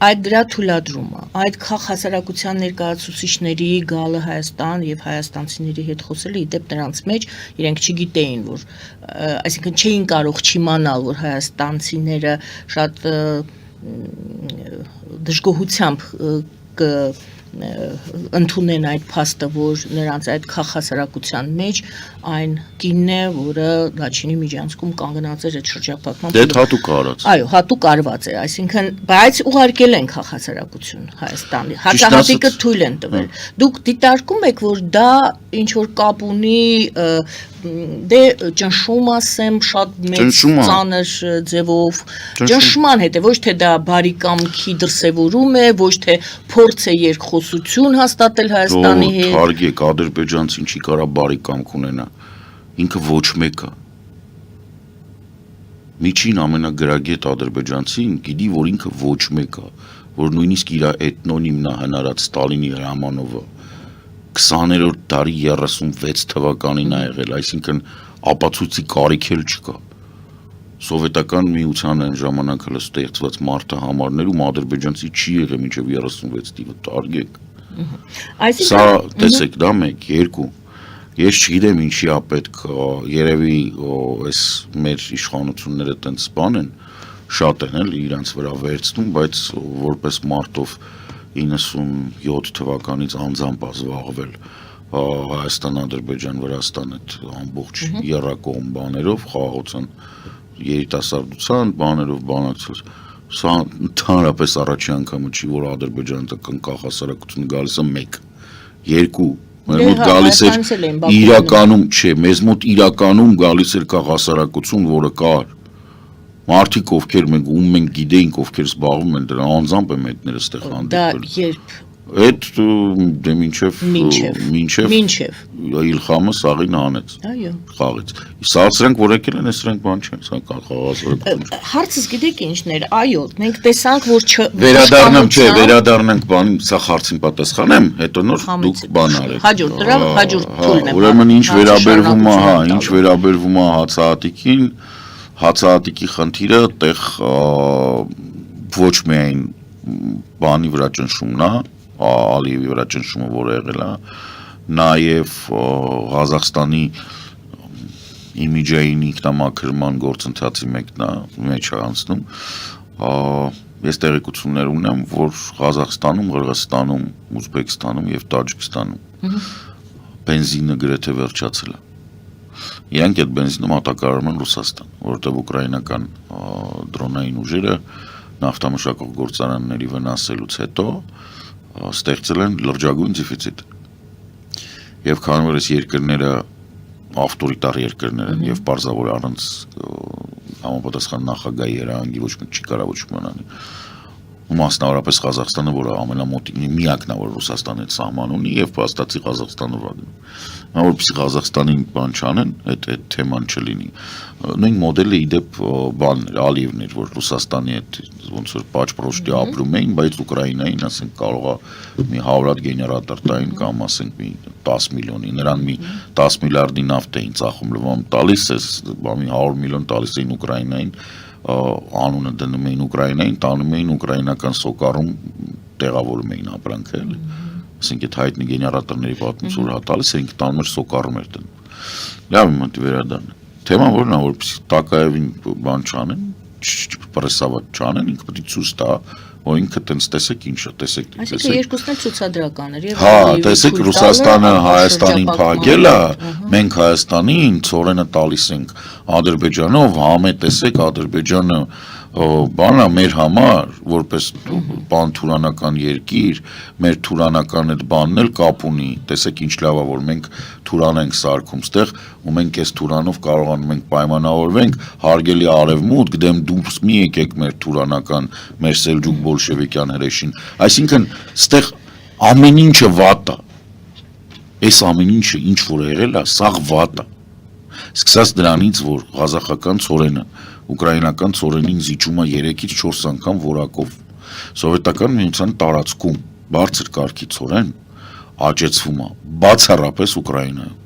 Այդ դրա թույլատրումը, այդ քաղաք հասարակության ներկայացուցիչների գալը Հայաստան եւ հայաստանցիների հետ խոսելը իդեպ նրանց մեջ իրենք չգիտեին, որ այսինքն չէին կարող չիմանալ, որ հայաստանցիները շատ դժգոհությամբ ընդունեն այդ փաստը, որ նրանց այդ քաղաքասարակության մեջ այն կինն է, որը Լաչինի միջանցքում կանգնած էր այդ շրջափակման։ Դե հատուկ արած։ Այո, հատուկ արված է, այսինքն, բայց ուղարկել են քաղաքասարակություն Հայաստանի։ Հացահատիկը թույլ են տվել։ Դուք դիտարկում եք, որ դա ինչ որ կապ ունի դե ճնշում ասեմ շատ մեծ ծանր ձևով ճնշման հետ է, ոչ թե դա բարի կամքի դրսևորում է, ոչ թե փորձ է երկխոսություն հաստատել Հայաստանի հետ։ Հարգեք, ադրբեջանցին չի կարա բարի կամք ունենա, ինքը ոչ մեկը։ Միջին ամենագրագետ ադրբեջանցին գիտի, որ ինքը ոչ մեկը, որ նույնիսկ իր էթնոնիմն է հնարած Ստալինի հրամանովը 20-րդ դարի 36 թվականին ա եղել, այսինքն ապացույցի կարիք էլ չկա։ Սովետական միության այն ժամանակ հələ ստեղծված մարտահամարներում ադրբեջանցի չի եղել մինչև 36 թիվը, տարգեք։ Սա տեսեք, դա 1, 2։ Ես չգիտեմ ինչի է պետք, երևի այս մեր իշխանությունները տենց բան են, շատ են էլ իրանց վրա վերցնում, բայց որպես մարտով 97 թվականից անձամբ զբաղվել Հայաստան, Ադրբեջան, Վրաստան այդ ամբողջ երակողմ բաներով, խաղաղության, երիտասարդության բաներով բանակցել։ Սա ընդհանրապես առաջի անգամը չի, որ ադրբեջանական քաղաքասարակությունը գալիս է 1, 2 Մեր մոտ գալիս էր իրականում, չէ, մեզ մոտ իրականում գալիս էր քաղաքասարակություն, որը կար։ Մարդիկ ովքեր մենք գիտեինք, ովքեր զբաղվում են դրա անձամբ եմ հետները ստեղ հանդիպել։ Դա երբ Այդ դե մինչև Իլխամը սաղին հանեց։ Այո։ Խաղից։ Սա սրանք որ եկել են, սրանք բան չեն, սա քաղաքասարակություն։ Հարցս գիտեք ինչն էր, այո, մենք տեսանք, որ վերադառնանք բանին, սա հարցին պատասխանեմ, հետո նոր դուք բան արեք։ Հաջորդ դրա հաջորդ թույլն է։ Ուրեմն ինչ վերաբերվում է հացահատիկին, հացահատիկի խնդիրը տեղ ոչ միայն բանի վրա ճնշումն է, Ալիևի վրա ճնշումը որը եղել է, նաև Ղազախստանի իմիջային ինքնամաքրման գործընթացի մեկն է մեջ անցնում։ Ես տեղեկություններ ունեմ, որ Ղազախստանում, Qırğızstանում, Ուզբեկստանում եւ Տաջիկստանում բենզինը գրեթե վերջացել է։ Իրանք այդ բենզինը մատակարարում են Ռուսաստան, որտեղ ուկրաինական դրոնային ուժերը նավթամշակող գործարանների վնասելուց հետո ստեղծել են լրջագույն դեֆիցիտ։ Եվ քանի որ այս երկրները ավտորիտար երկրներ են եւ պարզավոր առանց համապատասխան նախագահի երանգի ոչ մեկ չի կարող ոչ մի բան անել։ Մասնավորապես Ղազախստանը, որը ամենամոտ միակն է, որ Ռուսաստանի հետ սահման ունի եւ փաստացի Ղազախստանը վագնում։ Որպեսզի Ղազախստանին բան չանեն, այդ թեման չլինի։ Նույն մոդելը իդեպ բանն Ալիևն էր, որ Ռուսաստանի հետ ոնց որ պաճ-պրոշտի ապրում էին, բայց Ուկրաինային, ասենք, կարողա մի 100 գեներատոր տային կամ ասենք մի 10 միլիոնի, նրան մի 10 միլիարդի նավթ էին ծախում Լվոն տալիս, մի 100 միլիոն տալիս էին Ուկրաինային, անունը դնում էին Ուկրաինային, տանում էին ուկրաինական սոկարում տեղավորում էին ապրանքը, էլի։ Ասենք այդ հայտնի գեներատորների պատմությունը հատալիս էին տանում էր սոկարում էր դնում։ Լավ իմ մոտ վերադառնա։ Թեման որն է, որպեսզի Տակաևին բան չանեն, պրեսավատ չանեն, ինքը պետք է ցույց տա, որ ինքը տենց տեսեք ինչ է, տեսեք։ Այսինքն երկուսն էլ ցուցադրական էր։ Հա, տեսեք Ռուսաստանը Հայաստանին փակել է, մենք Հայաստանին ծորենը տալիս ենք Ադրբեջանով, համե տեսեք Ադրբեջանը բանա մեր համար, որպես բան թուրանական երկիր, մեր թուրանական այդ բանն էլ կապ ունի, տեսեք ինչ լավ է, որ մենք թուրան ենք սարքում ստեղ, ու մենք այս թուրանով կարողանում ենք պայմանավորվենք, հարգելի արևմուտք, դեմ դուրս մի եկեք մեր թուրանական, մեր սելջուկ բոլշևիկյան հրեշին, այսինքն ստեղ ամեն ինչը վատ է, այս ամեն ինչը ինչ որ եղել է, սաղ վատ է, սկսած դրանից, որ ղազախական ծորենը ուկրաինական ծորենին զիջում է 3-ից 4 անգամ որակով, սովետական միության տարածքում բարձր կարգի ծորեն աճեցվում է բացառապես Ուկրաինայում,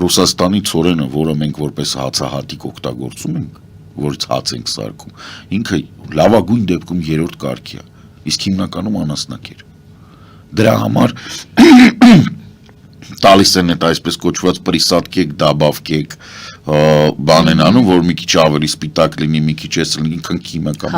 Ռուսաստանի ծորենը, որը մենք որպես հացահատիկ օգտագործում ենք, որից հաց ենք սարքում, ինքը լավագույն դեպքում 3-րդ կարգի է, իսկ հիմնականում անասնակեր, դրա համար տալիս են այդ այսպես կոչված պրիսատկեք, դաբավկեք, բան են անում, որ մի քիչ ավելի սպիտակ լինի, մի քիչ էս լինի, ինքն քիմիական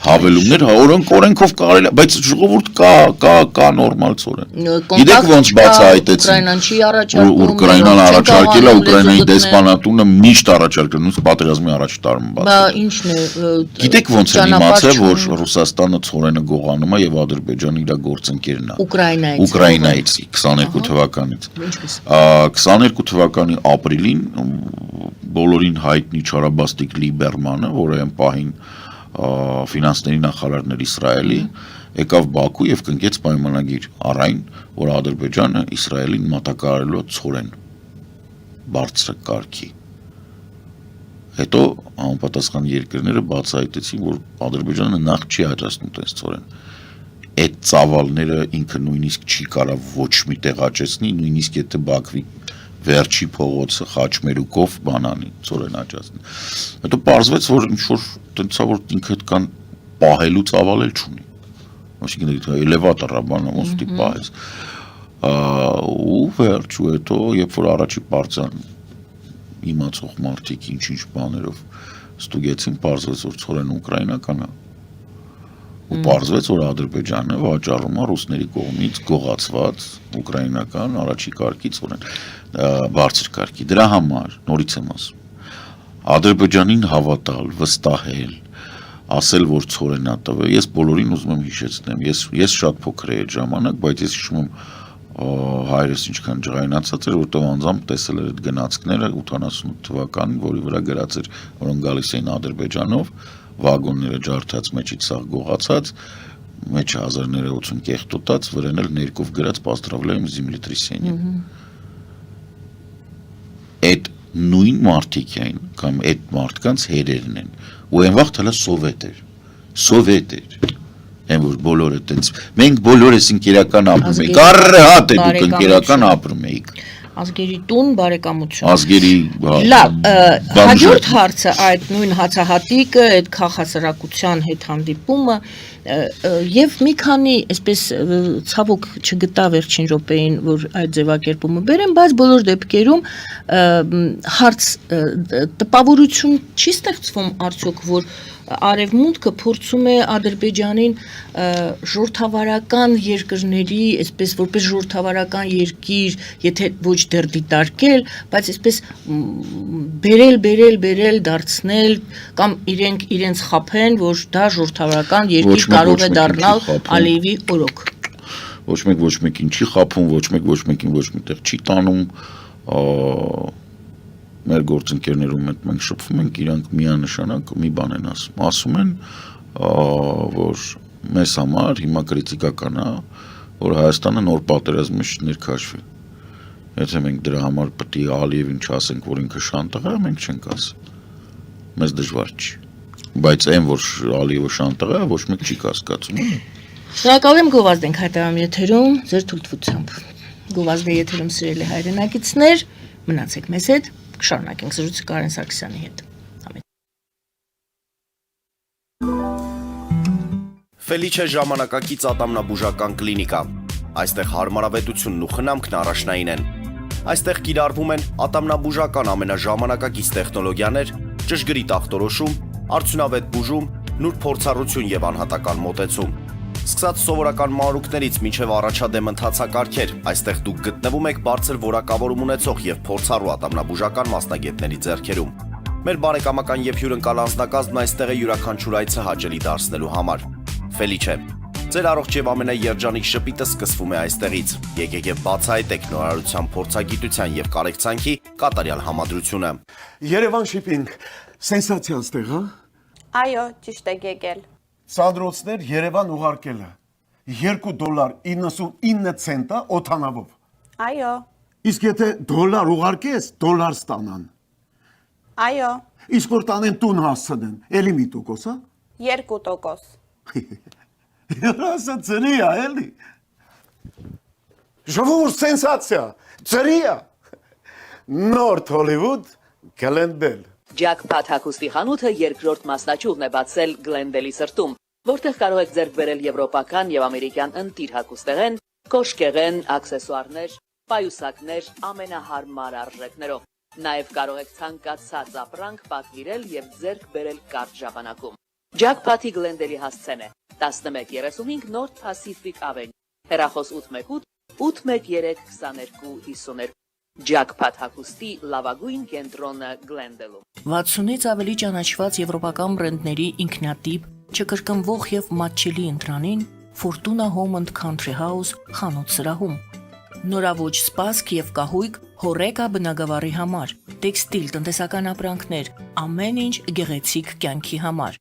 հավելումներ, օրենքով կարելի է, բայց ժողովուրդ կա նորմալ ծորեն։ Գիտեք ոնց բացահայտեցին։ Ուկրաինան չի առաջարկում։ Ուկրաինան առաջարկել է, Ուկրաինայի դեսպանատունը միշտ առաջարկել, նույնիսկ պատերազմի առաջ տարում բաց։ Բա ինչն է։ Գիտեք ոնց է իմացել, որ Ռուսաստանը ծորենը գողանում է եւ Ադրբեջանը իր գործընկերն է։ Ուկրաինայից 22 թվականից։ 22 թվականի ապրիլին բոլորին հայտնի Չարաբաստիկ Լիբերմանը, որը այն պահին ֆինանսների նախարարն էր Իսրայելի, եկավ Բաքու եւ կնքեց պայմանագիր առայն, որ Ադրբեջանը Իսրայելին մատակարարելու է ծորեն բարձր կարգի։ Հետո համապատասխան երկրները բացահայտեցին, որ Ադրբեջանը նախ չի հաջացնում տես ծորեն։ Այդ ծավալները ինքը նույնիսկ չի կարող ոչ մի տեղ աճեցնի, նույնիսկ եթե Բաքվի վերջի փողոցը խաչմերուկով բանանի ծորեն աճացնի։ Հետո պարզվեց, որ ինչ որ տենցա որ ինքը այդքան պահելու ծավալ էլ չունի։ Այսինքն էլևատոր է բանը ոնց դի պահես։ Ու վերջու հետո երբ որ առաջի պարծան իմացող մարդիկ ինչ բաներով ստուգեցին, պարզվեց որ ծորեն ուկրաինական է։ Ու պարզվեց, որ Ադրբեջանը վաճառում է ռուսների կողմից գողացված ուկրաինական առաջի կարգի ծորեն, բարձր կարգի։ Դրա համար, նորից եմ ասում, Ադրբեջանին հավատալ, վստահել, ասել, որ ծորեն է տվել, ես բոլորին ուզում եմ հիշեցնեմ, ես շատ փոքր էի այդ ժամանակ, բայց ես հիշում եմ հայրս ինչքան ջղայնացած էր, որտեղ անձամբ տեսել էր այդ գնացքները 88 թվականին, որի վրա գրած էր, որոնք գալիս էին Ադրբեջանով, վագոնները ջարդած մեջից սաղ գողացած, մեջը 1980 կեղտոտած, վրան էլ ներկով գրած «Поздравляем с землетрясением»։ Այդ նույն մարդիկ էին, կամ այդ մարդկանց հերերն են, ու այն վաղ թալա սովետ էր, այն որ բոլորը տենց, մենք բոլորս ընկերական ապրում էինք, առհատ է դուք ընկերական ապրում էիք։ Ազգերի տուն բարեկամություն։ Ազգերի լավ, հաջորդ հարցը այդ նույն հացահատիկը, այդ քաղաքասրակության հետ հանդիպումը եւ մի քանի այսպես ցավոք չգտա վերջին րոպեին, որ այդ ձևակերպումը բերեմ, բայց բոլոր դեպքերում հարց տպավորություն չի ստեղծվում արդյոք, որ Արևմուտքը փորձում է Ադրբեջանին ժողովրդավարական երկրների, այսպես որպես ժողովրդավարական երկիր, եթե ոչ դեռ դիտարկել, բայց այսպես բերել դարձնել կամ իրենց խափեն, որ դա ժողովրդավարական երկիր կարող է դառնալ Ալիևի օրոք։ Ոչ մեկին չի խափում, ոչ մեկին ոչ միտեղ չի տանում, մեր գործընկերներում մենք շփվում ենք, իրանք միանշանակ մի բան են ասում են, որ մեզ համար հիմա կրիտիկական է, որ Հայաստանը նոր պատերազմի ներքաշվի։ Եթե մենք դրա համար պետք է Ալիևին չասենք, որ ինքը շանտաղ է, մենք չենք ասի։ Մեզ դժվար չի։ Բայց այն, որ Ալիևը շանտաղ է, ոչ մեկ չի կասկածում։ Շնորհակալ եմ Գովազդ ենք հայտարարում եթերում ձեր թույլտվությամբ։ Գովազդի եթերում սիրելի հայրենակիցներ, մնացեք մեզ հետ, կշարունակենք զրույցը Կարեն Սարգսյանի հետ։ Ֆելիչե ժամանակակից ատամնաբուժական կլինիկա։ Այստեղ հարմարավետությունն ու խնամքն առաջնային են։ Այստեղ կիրառվում են ատամնաբուժական ամենաժամանակակից տեխնոլոգիաներ, ճշգրիտ ախտորոշում, արդյունավետ բուժում, նուրբ փորձառություն եւ անհատական մոտեցում։ Սկսած սովորական մանրուքներից մինչև առաջադեմ ընթացակարգեր, այստեղ դուք գտնվում եք բարձր որակավորում ունեցող եւ փորձառու ատամնաբուժական մասնագետների ձեռքերում։ Մեր բարեկամական եւ հյուրընկալ անձնակազմն այստեղ է յուրաքանչյուր այցը հաճելի դարձնելու համար։ Ֆելիչե, ձեր առողջ եւ ամենաերջանիկ շպիտը սկսվում է այստեղից։ Եկեք եւ բացահայտեք նորարարության փորձագիտության եւ կարեկցանքի կատարյալ համադրությունը։ Երևան շիփինգ, սենսացիա ստեղ, հա։ Այո, ճիշտ եք եկել։ Սանդրոցներ Երևան ուղարկելը $2.99 օթանավով։ Այո, Իսկ եթե դոլար ուղարկես, դոլար ստանան։ այո, Իսկ որ տանեն տուն հասցնեն, էլի մի տոկոս, հա։ 2%։ Ասա ծրի է, էլի։ Ժողովուրդ սենսացիա, ծրի է։ Նորթ Հոլիվուդ Գլենդել։ Ջակփաթ հագուստի խանութը երկրորդ մասնաճյուղն է բացել Գլենդելի սրտում, որտեղ կարող եք ձեռք բերել եվրոպական եւ ամերիկյան ընտիր հագուստեղեն, կոշկեղեն, աքսեսուարներ, պայուսակներ ամենահարմար արժեքներով։ Նաեւ կարող եք ցանկացած ապրանք պատվիրել եւ ձեռք բերել կարճ ժամանակում։ Ջակփաթի Գլենդելի հասցեն է 1135 North Pacific Avenue, հեռախոս 818 813 2252։ Ջակփաթ հագուստի լավագույն կենտրոնը Գլենդելում։ 60-ից ավելի ճանաչված եվրոպական բրենդների ինքնատիպ, չկրկնվող եւ մատչելի ընտրանին Fortuna Home and Country House խանութ սրահում։ Նորավոճ սպասք եւ կահույք հորեկա բնագավառի համար, տեքստիլ, տնտեսական ապրանքներ, ամեն ինչ գեղեցիկ կյանքի համար։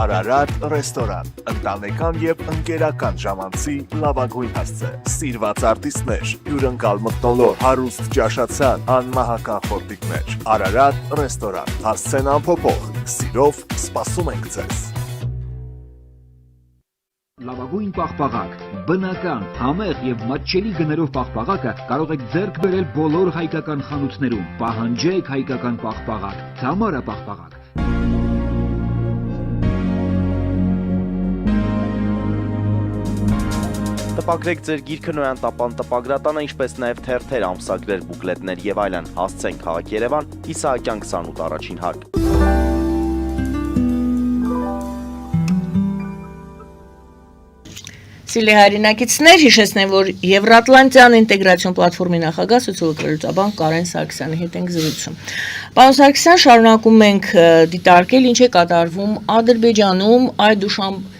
Արարատ ռեստորան, ընտանեկան եւ ընկերական ժամանցի լավագույն հասցե, սիրված արտիստներ, հյուրընկալ մթնոլորտ, հարուստ ճաշացան, անմահական խորտիկներ, Արարատ ռեստորան, հասցեն անփոփոխ, սիրով սպասում ենք ձեզ։ Լավագույն պաղպաղակ, բնական, համեղ եւ մատչելի գներով պաղպաղակը կարող եք ձեռք բերել բոլոր հայկական խանութներում։ Պահանջեք հայկական պաղպաղակ, Թամարա պաղպաղակ։ Տպագրեք ձեր գիրքը Նոյան տապան տպագրատանը, ինչպես նաև թերթեր, ամսագրեր, բուկլետներ եւ այլն։ Հասցեն քաղաք Երևան, Իսահակյան 28 առաջին հարկ։ Սիրելի հայրենակիցներ, հիշեցնեմ, որ Եվրատլանտյան ինտեգրացիոն պլատֆորմի նախագահ սոցիոլոգ Կարեն Սարգսյանի հետ ենք զրուցում։ Պարոն Սարգսյան, շարունակում ենք դիտարկել ինչ է կատարվում Ադրբեջանում,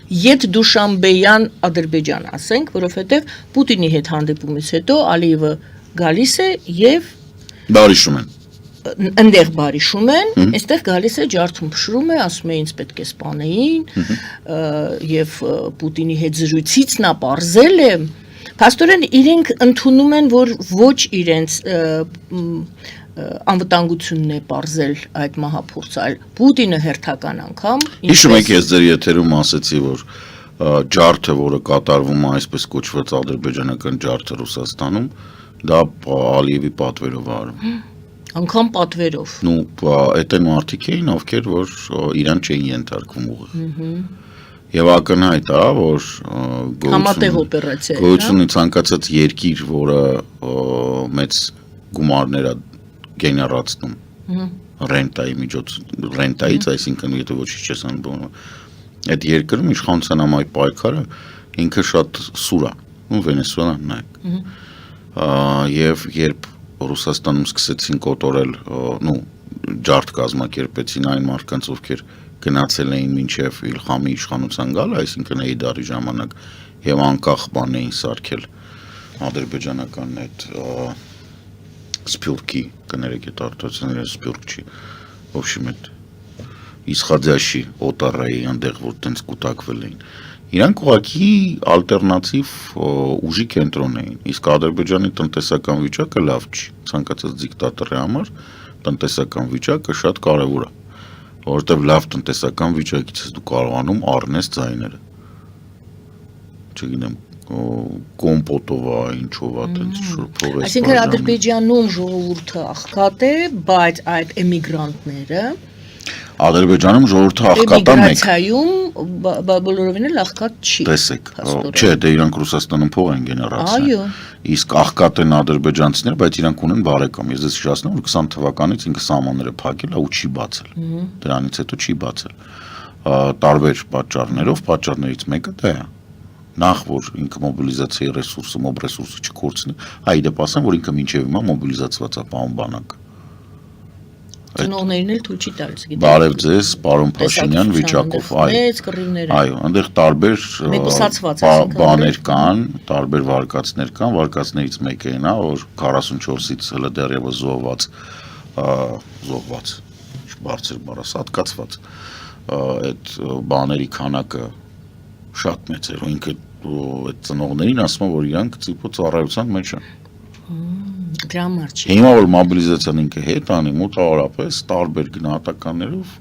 Ետդուշանբեյան Ադրբեջան, ասենք, որովհետև Պուտինի հետ հանդիպումից հետո Ալիևը գալիս է եւ Բարիշում են։ Ընդեղ բարիշում են, այստեղ գալիս է ջարդում փշրում է, ասում է ինձ պետք է սպանեին եւ Պուտինի հետ զրույցից նա պարզել է, փաստորեն իրենք ընդունում են, որ ոչ իրենց անվտանգությունն է պարզել այդ մահափորձը, այլ Պուտինը հերթական անգամ Հիշում եք, ես ձեր եթերում ասեցի, որ ջարդը, որը կատարվում է այսպես կոչված ադրբեջանական ջարդը Ռուսաստանում, դա Ալիևի պատվերով է արվում։ Անգամ պատվերով։ Ну, այդ են մարդիկ էին, ովքեր որ իրան չէին ենթարկվում ուղիղ։ Եվ ակնհայտ է, որ համատեղ օպերացիա է, գոյությունի ցանկացած երկիր, որը մեծ գումարներ է գեներացնում ռենտայի միջոց, ռենտայից, այսինքն եթե ոչինչ չես անում, այդ երկրում իշխանության համայնք պայքարը ինքը շատ սուր է, ու Վենեսուելան նայեք։ Եվ երբ Ռուսաստանում սկսեցին կոտորել, ջարդ կազմակերպեցին այն մարդկանց, ովքեր գնացել էին մինչև Իլխամի իշխանության գալը, այսինքն Էյդարի ժամանակ, եւ անկախ բան էին սարքել ադրբեջանական այդ Սպյուրքի կներեք այդ արտադրության Սպյուրք չի в общем այդ исходящий օտարայի այնտեղ որ տենց կուտակվել էին իրանք ուղղակի ալտերնատիվ ուժի կենտրոն էին իսկ ադրբեջանի տնտեսական վիճակը լավ չի ցանկացած դիկտատորի համար տնտեսական վիճակը շատ կարևոր է որովհետև լավ տնտեսական վիճակից ես դու կարողանում առնես ձայները չգիտեմ կոմպոտովա ինչով է տենց շուրջ Այսինքն Ադրբեջանում ժողովուրդը աղքատ է, բայց այդ էմիգրանտները Ադրբեջանում ժողովուրդը աղքատ է մեկ Էմիգրացիայում բոլորովին էլ աղքատ չի տեսեք չէ դե իրանք Ռուսաստանում փող են գեներացել Այո իսկ աղքատ են ադրբեջանցիները բայց իրանք ունեն բարեկամ ես դες հիշեցնում որ 20 թվականից ինքը սահմանները փակել է ու չի բացել դրանից հետո չի բացել տարբեր պատճառներով պատճառներից մեկը դա է նախ որ ինքը մոբիլիզացիայի ռեսուրսը մոբ ռեսուրսը չկորցնի այ դեպ ասեմ որ ինքը մինչև հիմա մոբիլիզացված է պարոն բանակը Ծնողներին էլ թույլ չի տալիս գիտեք Բարև ձեզ պարոն Փաշինյան վիճակով մեծ կռիվներ այո այնտեղ տարբեր մեկուսացված բաներ կան տարբեր վարկածներ կան վարկածներից մեկը այն է որ 44-ից հələ դեռևս զոհված բարձր բառասատկացված այդ բաների քանակը շատ մեծ էր ու ինքը այդ ծնողներին ասում որ իրանք ծիպո ծառայության մեջ են դրա համար չի Հիմա որ մոբիլիզացիան ինքը հետ անի մոտավորապես տարբեր գնահատականներով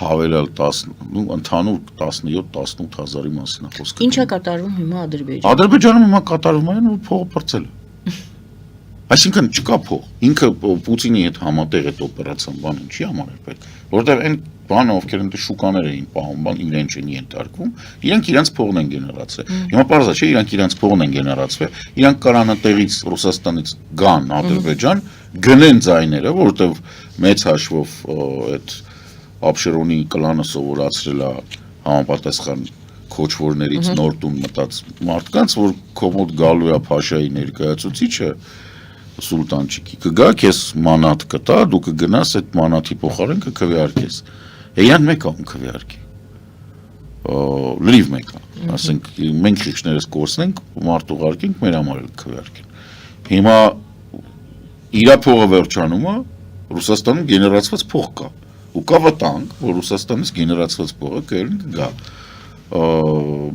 հավելյալ 10 ու ընդհանուր 17-18 հազարի մասին է խոսքը Ինչ է կատարվում հիմա Ադրբեջանում Ադրբեջանում հիմա կատարվում է որ փողը բրծել է Այսինքն չկա փող ինքը Պուտինի հետ համատեղ այդ օպերացիան բանը չի համար էր պետք որովհետև այն բանը ովքեր ընդ շուկաներ էին պահում բան իրեն չեն ենթարկվում իրանք իրանք փողն են գեներացրել հիմա պարզա չէ իրանք իրանք փողն են գեներացվել իրանք կարանատեղից Ռուսաստանից գան Ադրբեջան գնեն ձայները որովհետև մեծ հաշվով այդ Աբշերոնի կլանը սովորացրել է համապատասխան քոչվորներից նոր տուն մտած մարդկանց որ կոմոդ գալու է Փաշայի ներկայացուցիչը Սուլտանչիկի կգա քեզ մանատ կտա դու կգնաս այդ մանաթի փոխարեն կքվեարկես Էյան մեկ ում քվեարկի լրիվ մեկ ասենք մենք քիչներս կորցնենք մարդ ուղարկենք մեր համար էլ քվեարկեն հիմա իրա փողը վերջանում է Ռուսաստանում գեներացված փող կա ու կա վտանգ որ Ռուսաստանից գեներացված փողը կգա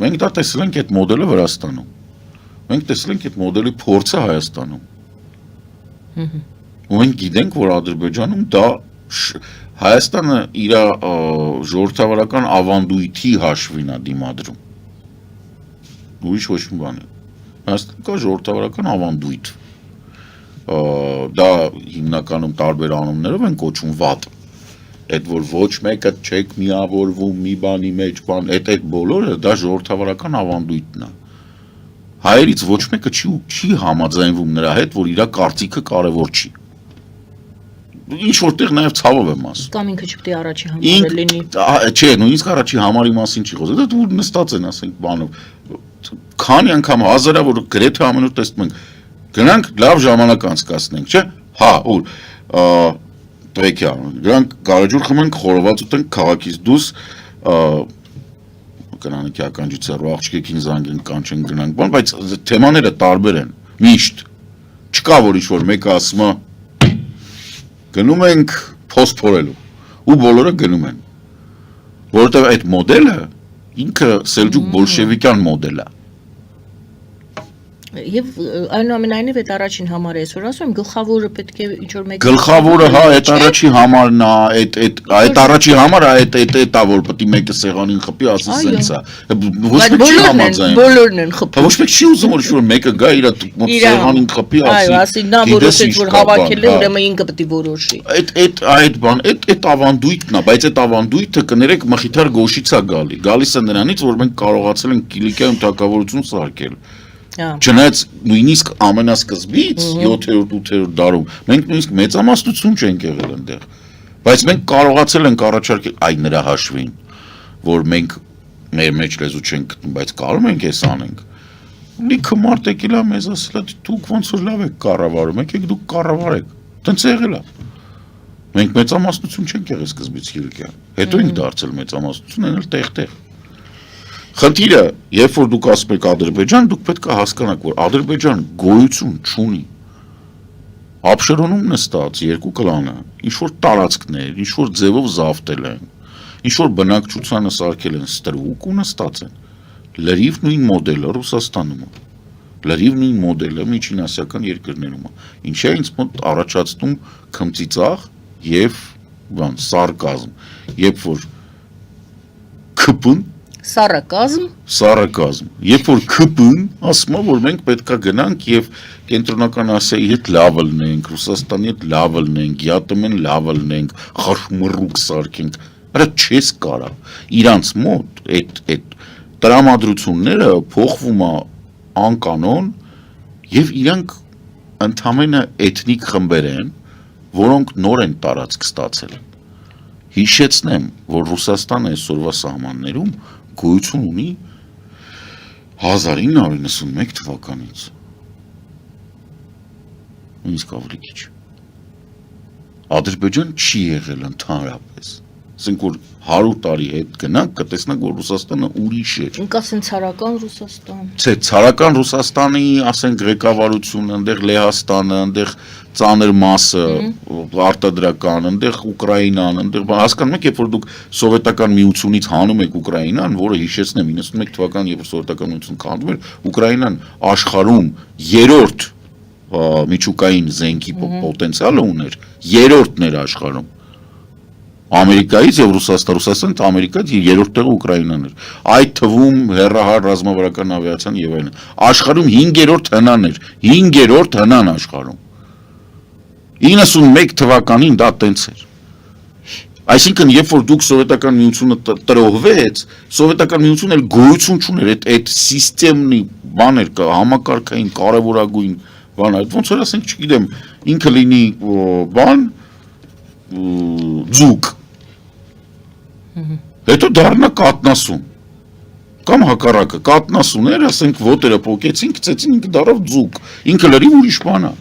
մենք դա տեսել ենք այդ մոդելը Վրաստանում մենք տեսել ենք այդ մոդելի փորձը Հայաստանում ու մենք գիտենք որ Ադրբեջանում դա Հայաստանը իր ժողովրդավարական ավանդույթի հաշվին է դիմադրում ուրիշ ոչ մի բան Հայաստանը կա ժողովրդավարական ավանդույթ դա հիմնականում տարբեր անուններով են կոչվում վատ այդ որ ոչ մեկը չեք միավորվում մի բանի մեջ բան այդ բոլորը դա ժողովրդավարական ավանդույթն է Հայերից ոչ մեկը չի համաձայնվում նրա հետ, որ իր կարծիքը կարևոր չի։ Ինչ որտեղ նաև ցավով եմ ասում։ Կամ ինքը չպետք է առաջի համարը լինի։ Չէ, նույնիսկ առաջի համարի մասին չի խոսում։ Դա դու նստած են, ասենք, բանով։ Քանի անգամ հազարավոր գրեթե ամեն օր տեսնում ենք։ Գնանք լավ ժամանակ անցկացնենք, չէ՞։ Հա, ուր Տրեկյան, գրանք գարեջուր խմենք, խորոված ուտենք, քաղաքից դուրս Կանանիկի ականջից հեռու աղջիկին զանգեն կանչեն գնանք բան, բայց թեմաները տարբեր են, միշտ չկա որ ինչ-որ մեկը ասում է գնում ենք փոստ փորելու ու բոլորը գնում են որովհետև այդ մոդելը ինքը սելջուկ բոլշևիկյան մոդել է Եվ այնուամենայնիվ այդ առաջին համարը այսօր ասում եմ գլխավորը պետք է ինչ որ մեկ Գլխավորը հա այդ առաջի համարն է այդ առաջի համարը այդ որ պետք է մեկը սեղանին խփի ասի սենց է ոչ մեկ չի համաձայն բոլորն են խփում ոչ մեկ չի ուզում որ մեկը գա իր սեղանին խփի ասի այո ասի նա որոշեց որ հավաքել է ուրեմն ինքը պետք է որոշի այդ բան այդ ավանդույթն է բայց այդ ավանդույթը կներեք մխիթար գոշից է գալիս է նրանից որ մենք կարողացել ենք Կիլիկիայում թակավորություն սարքել Չնայած նույնիսկ ամենասկզբից 7-8 դարում մենք նույնիսկ մեծամասնություն չենք եղել այնտեղ բայց մենք կարողացել ենք առաջարկել այ նրա հաշվին որ մենք մեր մեջ լեզու չենք գտնում բայց կարող ենք էս անենք լիքը մարդ եկել է մեզ ասել է դուք ոնց որ լավ եք կառավարում եկեք դուք կառավարեք տենց եղել է մենք մեծամասնություն չենք եղել սկզբից Կիլիկիա հետո ենք դարձել մեծամասնություն այն էլ տեղ Խնդիրը, երբ որ դուք ասում եք Ադրբեջան, դուք պետք է հասկանաք, որ Ադրբեջան գոյություն չունի։ Աբշերոնում նստած երկու կլանը, ինչ-որ տարածքներ, ինչ-որ ձևով զավթել են, ինչ-որ բնակչությանը սարքել են ստրուկ ու նստած են։ Լրիվ նույն մոդելը Ռուսաստանում է։ Լրիվ նույն մոդելը միջինասիական երկրներում է։ Ինչա ինձ մոտ առաջացնում քմծիծաղ եւ սարկազմ, երբ որ ԿՊ-ն Սառակազմ, երբ որ ԿՊ-ն ասում է, որ մենք պետքա գնանք եւ Կենտրոնական Ասիայի հետ լավ լնենք, Ռուսաստանի հետ լավ լնենք, ԵԱՏՄ-ն լավ լնենք, խաշմռուկ սարքենք, արա չես կարա։ Իրանց մոտ այդ տրամադրությունները փոխվում է անկանոն եւ իրանք ընդամենը էթնիկ խմբեր են, որոնք նոր են տարածք ստացել։ Հիշեցնեմ, որ Ռուսաստանը այսօրվա սահմաններում գոյություն ունի 1991 թվականից։ Նույնիսկ ավելի քիչ։ Ադրբեջան չի եղել ընդհանրապես։ Ասենք որ 100 տարի հետ գնանք, կտեսնանք, որ Ռուսաստանը ուրիշ է։ Ինք ասեն ցարական Ռուսաստան։ Չէ, ցարական Ռուսաստանի, ասենք ղեկավարությունը, այնտեղ Լեհաստանը, այնտեղ ծանր մասը, արտադրական, այնտեղ Ուկրաինան, այնտեղ հասկանում եք, երբ որ դուք սովետական միությունից հանում եք Ուկրաինան, որը հիշեցնեմ 91 թվականին, երբ որ սովետական միությունը քանդվում էր, Ուկրաինան աշխարհում երրորդ միջուկային զենքի պոտենցիալը ուներ, երրորդն էր աշխարհում։ Ամերիկայից եւ Ռուսաստանից Ամերիկայից երրորդ տեղը Ուկրաինան էր։ Այդ թվում հեռահար ռազմավարական ավիացիան եւ այլն։ Աշխարհում 5-րդ հնան էր, 5-րդ հնան աշխարհում։ 91 թվականին դա տենց էր։ Այսինքն, երբ որ դուք սովետական միությունը տրոհվեց, սովետական միությունը էլ գոյություն չուներ, այդ սիստեմնի բաներ կա, համակարգային կարևորագույն բան, այդ ոնց որ ասենք, չգիտեմ, ինքը լինի բան, ձուկ։ Հետո դառնա կատնասուն։ Կամ հակառակը, կատնասուները, ասենք, ոտերը պոկեցին, գցեցին, ինքը դառավ ձուկ։ Ինքը լրիվ ուրիշ բան է։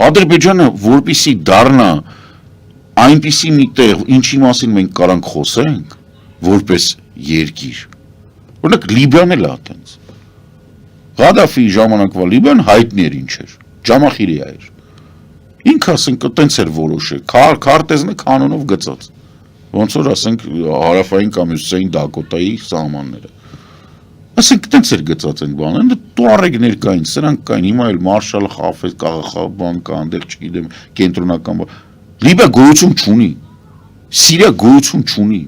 Ադրբեջանը, որպեսզի դառնա այնպիսի մի տեղ, ինչի մասին մենք կարանք խոսենք, որպես երկիր։ Օրինակ Լիբիան էլ է այդպես։ Ղադաֆիի ժամանակվա Լիբիան հայտնի էր ինչ էր, Ջամախիրիա էր։ Ինքը ասենք այդպես էր որոշել, քարտեզն է կանոնով գծած։ Ոնց որ ասենք հարավային կամ հյուսիսային Դակոտայի սահմանները։ Ասենք այդպես էր գծած այն բանը, տուարեգներ կային, սրանք կային, հիմա էլ Մարշալ Խաֆեզ, Կաղախա բան կա, այնտեղ չգիտեմ, կենտրոնական բան։ Լիբիա գոյություն չունի, Սիրիա գոյություն չունի,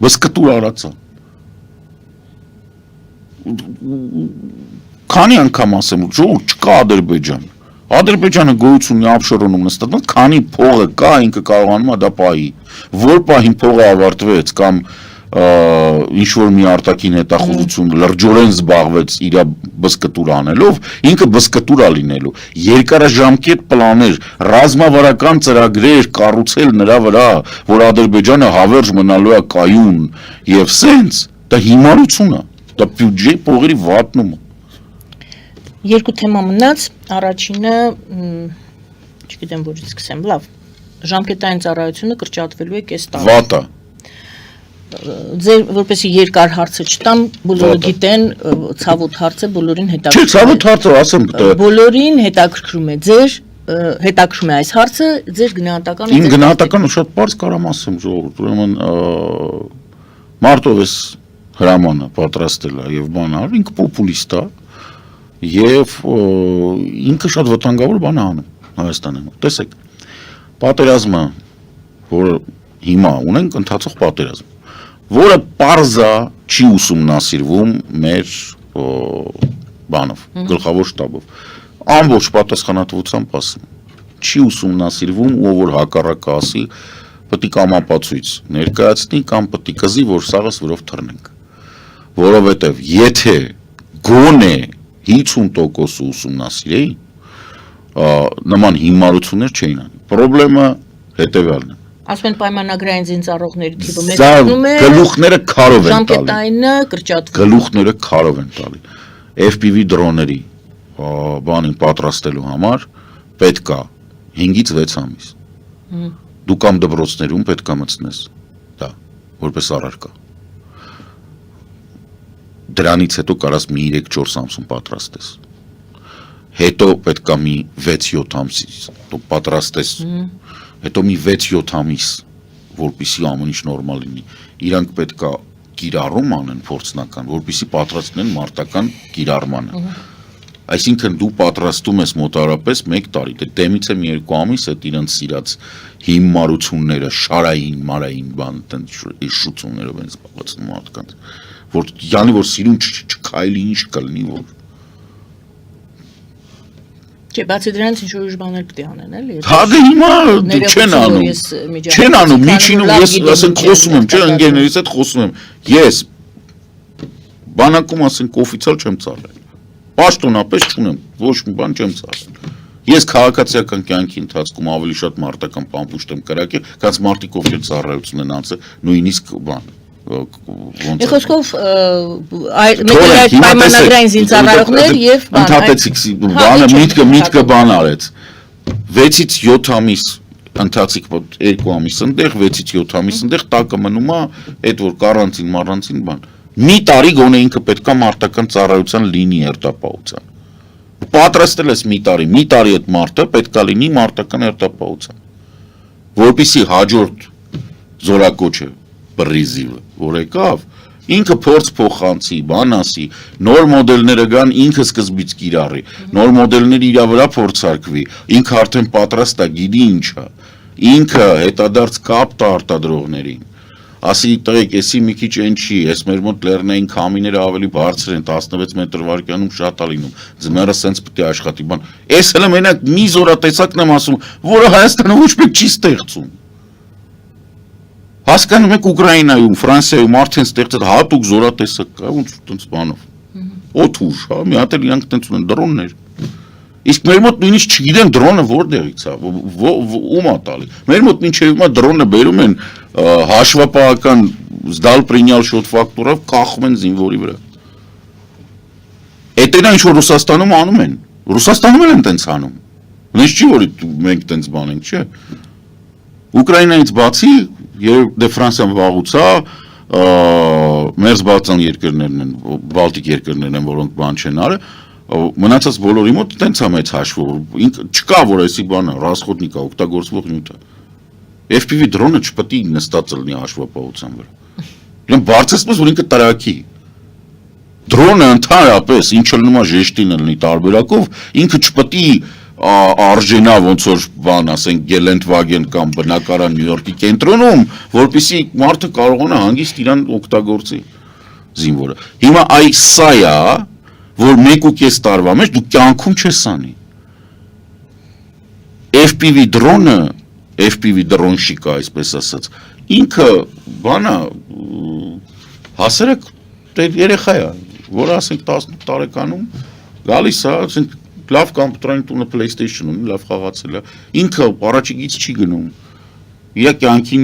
բսկտուր արածա։ Քանի անգամ ասեմ, ժողովուրդ չկա Ադրբեջան։ Ադրբեջանը գոյություն ունի Աբշերոնում նստած, քանի փողը կա, ինքը կարողանում է դա պահի։ Որ պահին փողը ավարտվեց կամ ինչ-որ մի արտաքին հետախուզություն լրջորեն զբաղվեց իր բսկտուր անելով, ինքը բսկտուր է լինելու։ Երկարաժամկետ պլաներ, ռազմավարական ծրագրեր կառուցել նրա վրա, որ Ադրբեջանը հավերժ մնալու է կայուն եւ սենց, դա հիմարություն է, դա բյուջեի փողերի վատնում է։ Երկու թեմա մնաց, առաջինը, չգիտեմ որից սկսեմ, լավ, ժամկետային ծառայությունը կրճատվելու է կես տարի։ Վատա։ Ձեր որպեսի երկար հարցը չտամ, բոլորը գիտեն, ցավոտ հարցը բոլորին հետաքրքրում է։ Չէ, ցավոտ հարցը, ասեմ, բոլորին հետաքրքրում է ձեր, հետաքրքրում է այս հարցը, ձեր գնահատականը։ Իմ գնահատականը շատ բարձ կարամ ասեմ, ժողովուրդ, ուրեմն Մարտովես հրամանը պատրաստել է եւ բանալ, ինքը պոպուլիստ է եւ ինքը շատ վտանգավոր բան է անում Հայաստանում։ Տեսեք, պատերազմը, որը հիմա ունենք, ընթացող պատերազմ, որը պարզա չի ուսումնասիրվում մեր բանով, գլխավոր շտաբով, ամբողջ պատասխանատվությամբ ասում, չի ուսումնասիրվում ու որ հակառակը ասի, պետք է կամ ապացույց ներկայացնի կամ պետք է կզի, որ սաղս վրով թռնենք, որովհետև եթե գոնե 50% ուսումնասիրեի, նման հիմարություններ չէին անի, պրոբլեմը հետևյալն է։ Ասում են պայմանագրային զինծառայողների թիվը մեծանում է, գլուխները քարով են տալի։ Ժամկետայինը կրճատվում։ Գլուխները քարով են տալի։ FPV դրոների բանին պատրաստելու համար պետք է 5-ից 6 ամիս։ Դու կամ դպրոցներում պետք է մտցնես դա որպես առարկա։ դրանից հետո կարաս մի 3-4 ամսում պատրաստես։ Հետո պետքա մի 6-7 ամսից դու պատրաստես։ Հետո մի 6-7 ամիս, որպեսզի ամեն ինչ նորմալ լինի։ Իրանք պետքա կիրառում անեն փորձնական, որպեսզի պատրաստեն մարտական կիրառմանը։ Այսինքն դու պատրաստում ես մոտարապես 1 տարի, դեմից է մի 2 ամիս այդ իրանց սիրած հիմարությունները, շարային, մարային բան, շուտություններով են զբաղեցնում մարդկանց, որ յանի որ սիրուն չքայլի ինչ կլինի, որ Չէ, բացի դրանից ինչ որ ուրիշ բաներ պետք է անեն, էլի։ Հա դե հիմա չեն անում, միջինում ես ասենք խոսում եմ, չէ, ընկերներից հետ խոսում եմ, ես բանակում ասենք օֆիցիալ չեմ ծառայել, պաշտոնապես չունեմ, ոչ մի բան չեմ ծառայել, ես քաղաքացիական կյանքի ընթացքում ավելի շատ մարտական պամպուշտ եմ կրակել, քան մարդիկ ովքեր ծառայություն են անցել, նույնիսկ բան Խոսքով այդ պայմանագրային զինծառայողներ եւ ընդհատեցիք բանը միտքը բան արեց 6-ից 7 ամիս ընթացիկ 2 ամիս ընդեղ 6-ից 7 ամիս ընդեղ տակը մնում է այդ որ կարանտին բան մի տարի գոնե ինքը պետքա մարտական ծառայության լինի երթապահության պատրաստել ես մի տարի այդ մարտը պետքա լինի մարտական երթապահության որպեսզի հաջորդ զորակոչը պրիզիվը, որ եկավ, ինքը փորձ փոխանցի, բան ասի, նոր մոդելները գան ինքը սկզբից կիրառի, նոր մոդելները իրա վրա փորձարկվի, ինքը արդեն պատրաստ է, գիտի ինչ է, ինքը հետադարձ կապ տա արտադրողներին, ասի տղեկ, եսի մի քիչ են չի, ես մեր մոտ լեռնային քամիները ավելի բարձր են, 16 մետր վայրկյանում շատ է լինում, ձմեռը սենց պետք է աշխատի, բան, ես հələ մենակ մի զորատեսակն եմ ասում, որը Հայաստանը ոչ մեկ չի ստեղծում Հասկանում եք Ուկրաինայում, Ֆրանսիայում արդեն ստեղծած հատուկ զորատեսակ կա, ոնց տենց բանով։ Օթուշ, հա, մի հատ էլ իրանք տենց ունեն դրոններ։ Իսկ մեր մոտ նույնիսկ չգիտեն դրոնը որտեղից է, ում է տալի։ Մեր մոտ մինչև հիմա դրոնը բերում են հաշվապահական զդալ պրինյալ շոտ ֆակտորով կախում են զինվորի վրա։ Էտենա ինչ որ Ռուսաստանում անում են։ Ռուսաստանում են տենց անում։ Նույնիսկ չի որ մենք տենց բան ենք, չէ։ Ուկրաինայից բացի դե Ֆրանսիան վաղուց է, մերձ բալտյան երկրներն են, բալտիկ երկրներն են, որոնք բան չեն արել, մնացած բոլորի մոտ տենց է մեծ հաշվով, չկա որ այսի բանը, ռասխոդնիկ է, օգտագործվող նյութ է։ FPV դրոնը չպետք է նստած լինի հաշվապահության վրա։ Իրեն բարձրացնում որ ինքը տրակի։ Դրոնը ընդհանրապես ինչը լինում է ժեշտին լինի տարբերակով, ինքը չպետք է արժենա ոնց որ բան ասենք Գելենտվագեն կամ բնակարան Նյու Յորքի կենտրոնում, որպեսզի մարդը կարողանա հանգիստ իրան օգտագործի զինվորը։ Հիմա այս սա է, որ 1.5 տարվա մեջ դու կյանքում չես անի։ FPV դրոնշիկը, այսպես ասած, ինքը բանա հասարակ երեխա է, որը ասենք 18 տարեկանում գալիս է, ասենք լավ կամպյուտերային տունը PlayStation ունի, լավ խաղացել է, ինքը առաջիկից չի գնում, իր կյանքին,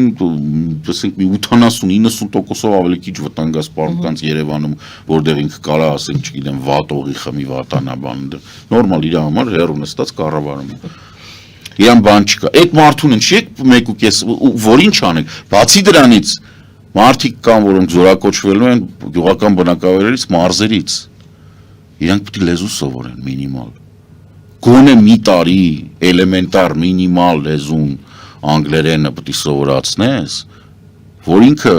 ասենք մի 80-90%-ով ավելի քիչ վտանգասպառ կանց Երևանում, որտեղ ինքը կարա, ասենք, չգիտեմ, վատ օղի խմի, վատանա բան, նորմալ իր համար հեռու նստած կառավարում է։ Իրան բան չկա։ Այդ մարդուն ինչ եք 1.5, որ ինչ անեք, բացի դրանից, մարդիկ կան, որոնք զորակոչվելու են գյուղական բնակավայրերից, մարզերից, իրանք պետք է լեզու սովորեն մինիմալ։ Գոնե մի տարի էլեմենտար մինիմալ լեզուն անգլերենը պետք է սովորացնես, որ ինքը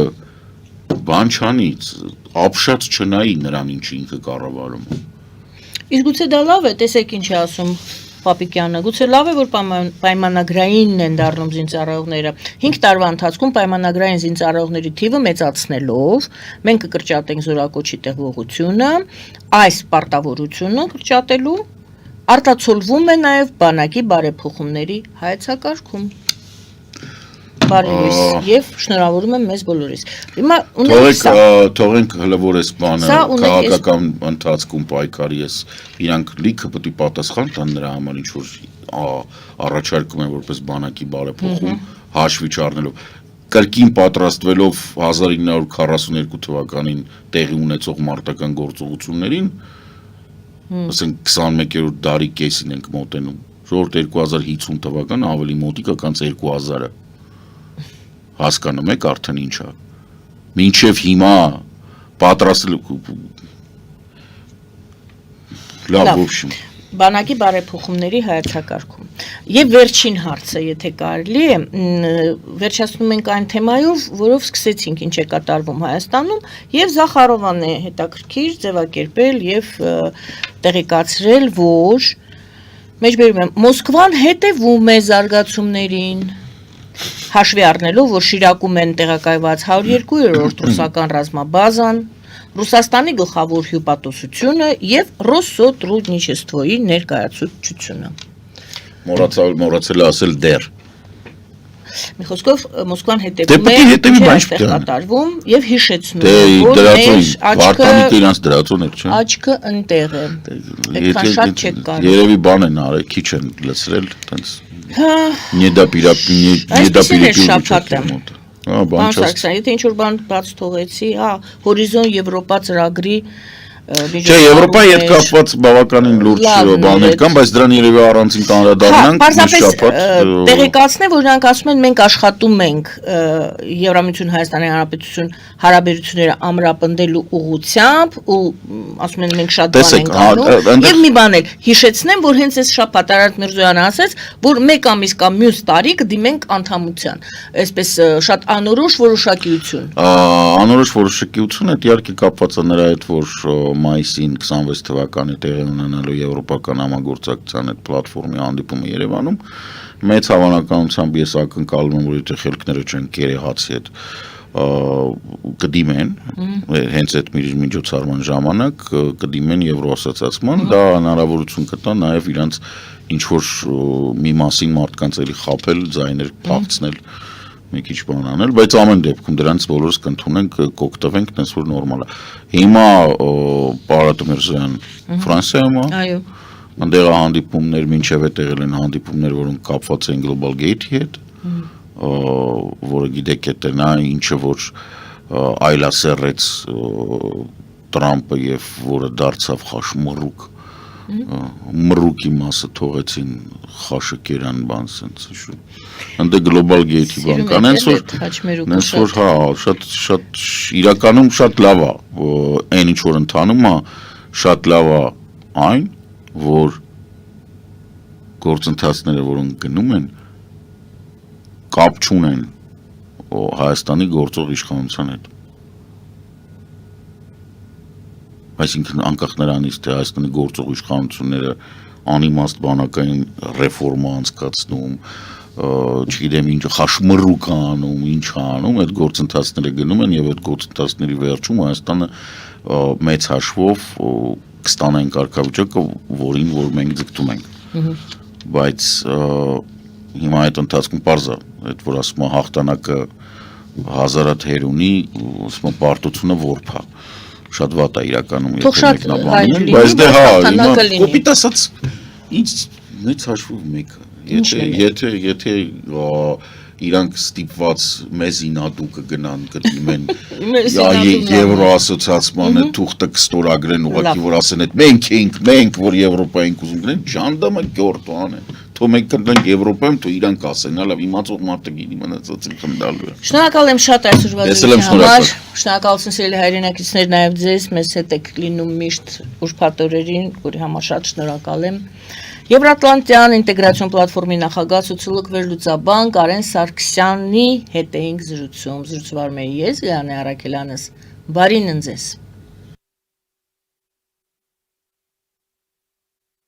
բան չանի, ապշած չնայի նրան ինչ ինքը կառավարում։ Իսկ գուցե դա լավ է, տեսեք ինչ է ասում Պապիկյանը, գուցե լավ է, որ պայմանագրային են դառնում զինծառայողները։ 5 տարվա ընթացքում պայմանագրային զինծառայողների թիվը մեծացնելով, մենք կկրճատենք զորակոչի տեղողությունը, այս պարտավորությունը կրճատելու արտացոլվում է նաև բանակի բարեփոխումների հայեցակարգում։ Բարի լույս եւ շնորհավորում եմ մեզ բոլորիս։ Հիմա թողենք հələ որ այս բանը քաղաքական ընթացքում պայքարի ես իրանք լիքը պետք է պատասխան տան նրա համար ինչ որ առաջարկում են որպես բանակի բարեփոխում հաշվի չառնելով կրկին պատրաստվելով 1942 թվականին տեղի ունեցող մարտական գործողություններին ասենք 21-րդ դարի կեսին ենք մոտենում ժողովուրդ 2050 թվականը ավելի մոտիկ է քան 2000-ը հասկանում եք արդեն ինչա մինչև հիմա պատրաստել Լավ, Լավ. в общем։ Բանակի բարեփոխումների հայեցակարգում։ Եվ վերջին հարցը, եթե կարելի է, վերջացնում ենք այն թեմայով, որով սկսեցինք ինչ է կատարվում Հայաստանում, եւ Զախարովան է հետաքրքիր ձևակերպել եւ տեղեկացրել, որ մեջբերում եմ Մոսկվան հետևում է զարգացումներին, հաշվի առնելով, որ Շիրակում են տեղակայված 102-րդ ռուսական ռազմաբազան, Ռուսաստանի գլխավոր հյուպատոսությունը եւ Ռոսսոտրուդնիչեստվոյի ներկայացուցչությունը։ Մոռացել է ասել դեռ։ Մի խոսքով Մոսկվան Դե հետևում պետք է հետևի, ինչ է բայց այստեղ պետք է կատարվում եւ հիշեցնում Դե որ դրածուն, մեր Վարդանիկը իրանց դրածուն էր, չէ՞։ աչքը ընտեղ է։ Այդքան շատ չեք կարող։ Երևի բան են արել, քիչ են լցրել, տենց Հա, недопирапи շաբաթը։ Բան Պարոն չաստ։ Սարգսյան, եթե ինչ-որ բան բաց թողեցի, Հորիզոն Եվրոպա ծրագրի Չէ, Եվրոպայի հետ կապված բավականին լուրջ Լավն բաներ է, կան, բայց դրան երևի առանցին անդրադառնանք մի Պարզապես շաբաթ։ տեղեկացնեմ, որ նրանք ասում են մենք աշխատում ենք Եվրամիություն Հայաստանի Հանրապետություն հարաբերությունները ամրապնդելու ուղղությամբ ու ասում են մենք շատ բան Տեսեք, ենք անում այնտեղ- եւ մի բան էլ հիշեցնեմ, որ հենց այս շաբաթ Արարատ Միրզոյանը ասաց, որ մեկ ամիս կամ մյուս տարի կդիմենք անդամության, այսպես շատ անորոշ որոշակիություն։ Անորոշ որոշակիություն է իհարկե կապված է նրա հետ, որ մայիսին 26 թվականի տեղի ունենալու եվրոպական համագործակցության այդ պլատֆորմի հանդիպումը Երևանում մեծ հավանականությամբ ես ակնկալում եմ, որ եթե խելքները չեն կերեհացի հետ կդիմեն հենց այդ միջոցառման ժամանակ կդիմեն եվրոասոցիացիան, դա հնարավորություն կտա նաև իրանց ինչ որ մի մասին մարդկանց էլի խաբել, ձայներ փախցնել մի քիչ բան անել, բայց ամեն դեպքում դրանց բոլորս կընդունենք, կօգտվենք, այնպես որ նորմալ է։ Հիմա Արարատ Միրզոյան Ֆրանսիայում է։ Այո։ Այնտեղ հանդիպումներ, մինչև այդ եղել են հանդիպումներ, որոնք կապված են Global Gate-ի հետ, որը գիտեք է նա ինչը որ այլասերեց Տրամպը եւ որը դարձավ խաշմռուկ մռուկի մասը թողեցին խաշը կերան բան sense շու ընդ Global Gate-ի բան կան այնց որ հա շատ իրականում շատ լավ է այն ինչ որ ընթանում է շատ լավ է այն որ գործընթացները որոնք գնում են կապ չունեն Հայաստանի գործող իշխանության հետ այսինքն անկախ նրանից թե Հայաստանի գործող իշխանությունները անիմաստ բանակային ռեֆորմա անցկացնում չգիտեմ ինչ խաշմռուկ անում ինչ անում այդ գործընթացները գնում են եւ այդ գործընթացների վերջում Հայաստանը մեծ հաշվով կստանա այն կարգավիճակը որին որ մենք ձգտում ենք բայց հիմա այդ ընթացքում պարզ է այդ որ ասում է հաղթանակը հազարատ հերունի ասում է պարտությունը որփա շատ վատ է իրականում եթե մեկնաբանում բայց դե հա հիմա կոպիտ ասած ինչ մեծ հաշվով մեկը եթե իրանք ստիպված մեզի նատու կգնան կդիմեն եվրոասոցիացմանը թուղթը կստորագրեն ուղղակի որ ասեն այդ մենք որ Եվրոպային կուզում գնեն ջանդամը գորտ անեն թող մենք կգնանք Եվրոպայում թող իրանք ասեն հələ իմացող մարդը գիտի մնացածին խնդալու է Շնորհակալ եմ շատ այսօրվա դեպքի համար շնորհակալություն սիրելի հայրենակիցներ նաև ձեզ մեզ հետ եք լինում միշտ ուրբաթ օրերին որի համար շատ շնորհակալ եմ Եվրատլանտյան ինտեգրացիոն պլատֆորմի նախագահ սոցիոլոգ վերլուծաբան Կարեն Սարգսյանի հետ էինք զրուցում զրուցվարում եմ ես Լիանե Արաքելյանս բարին ընձեզ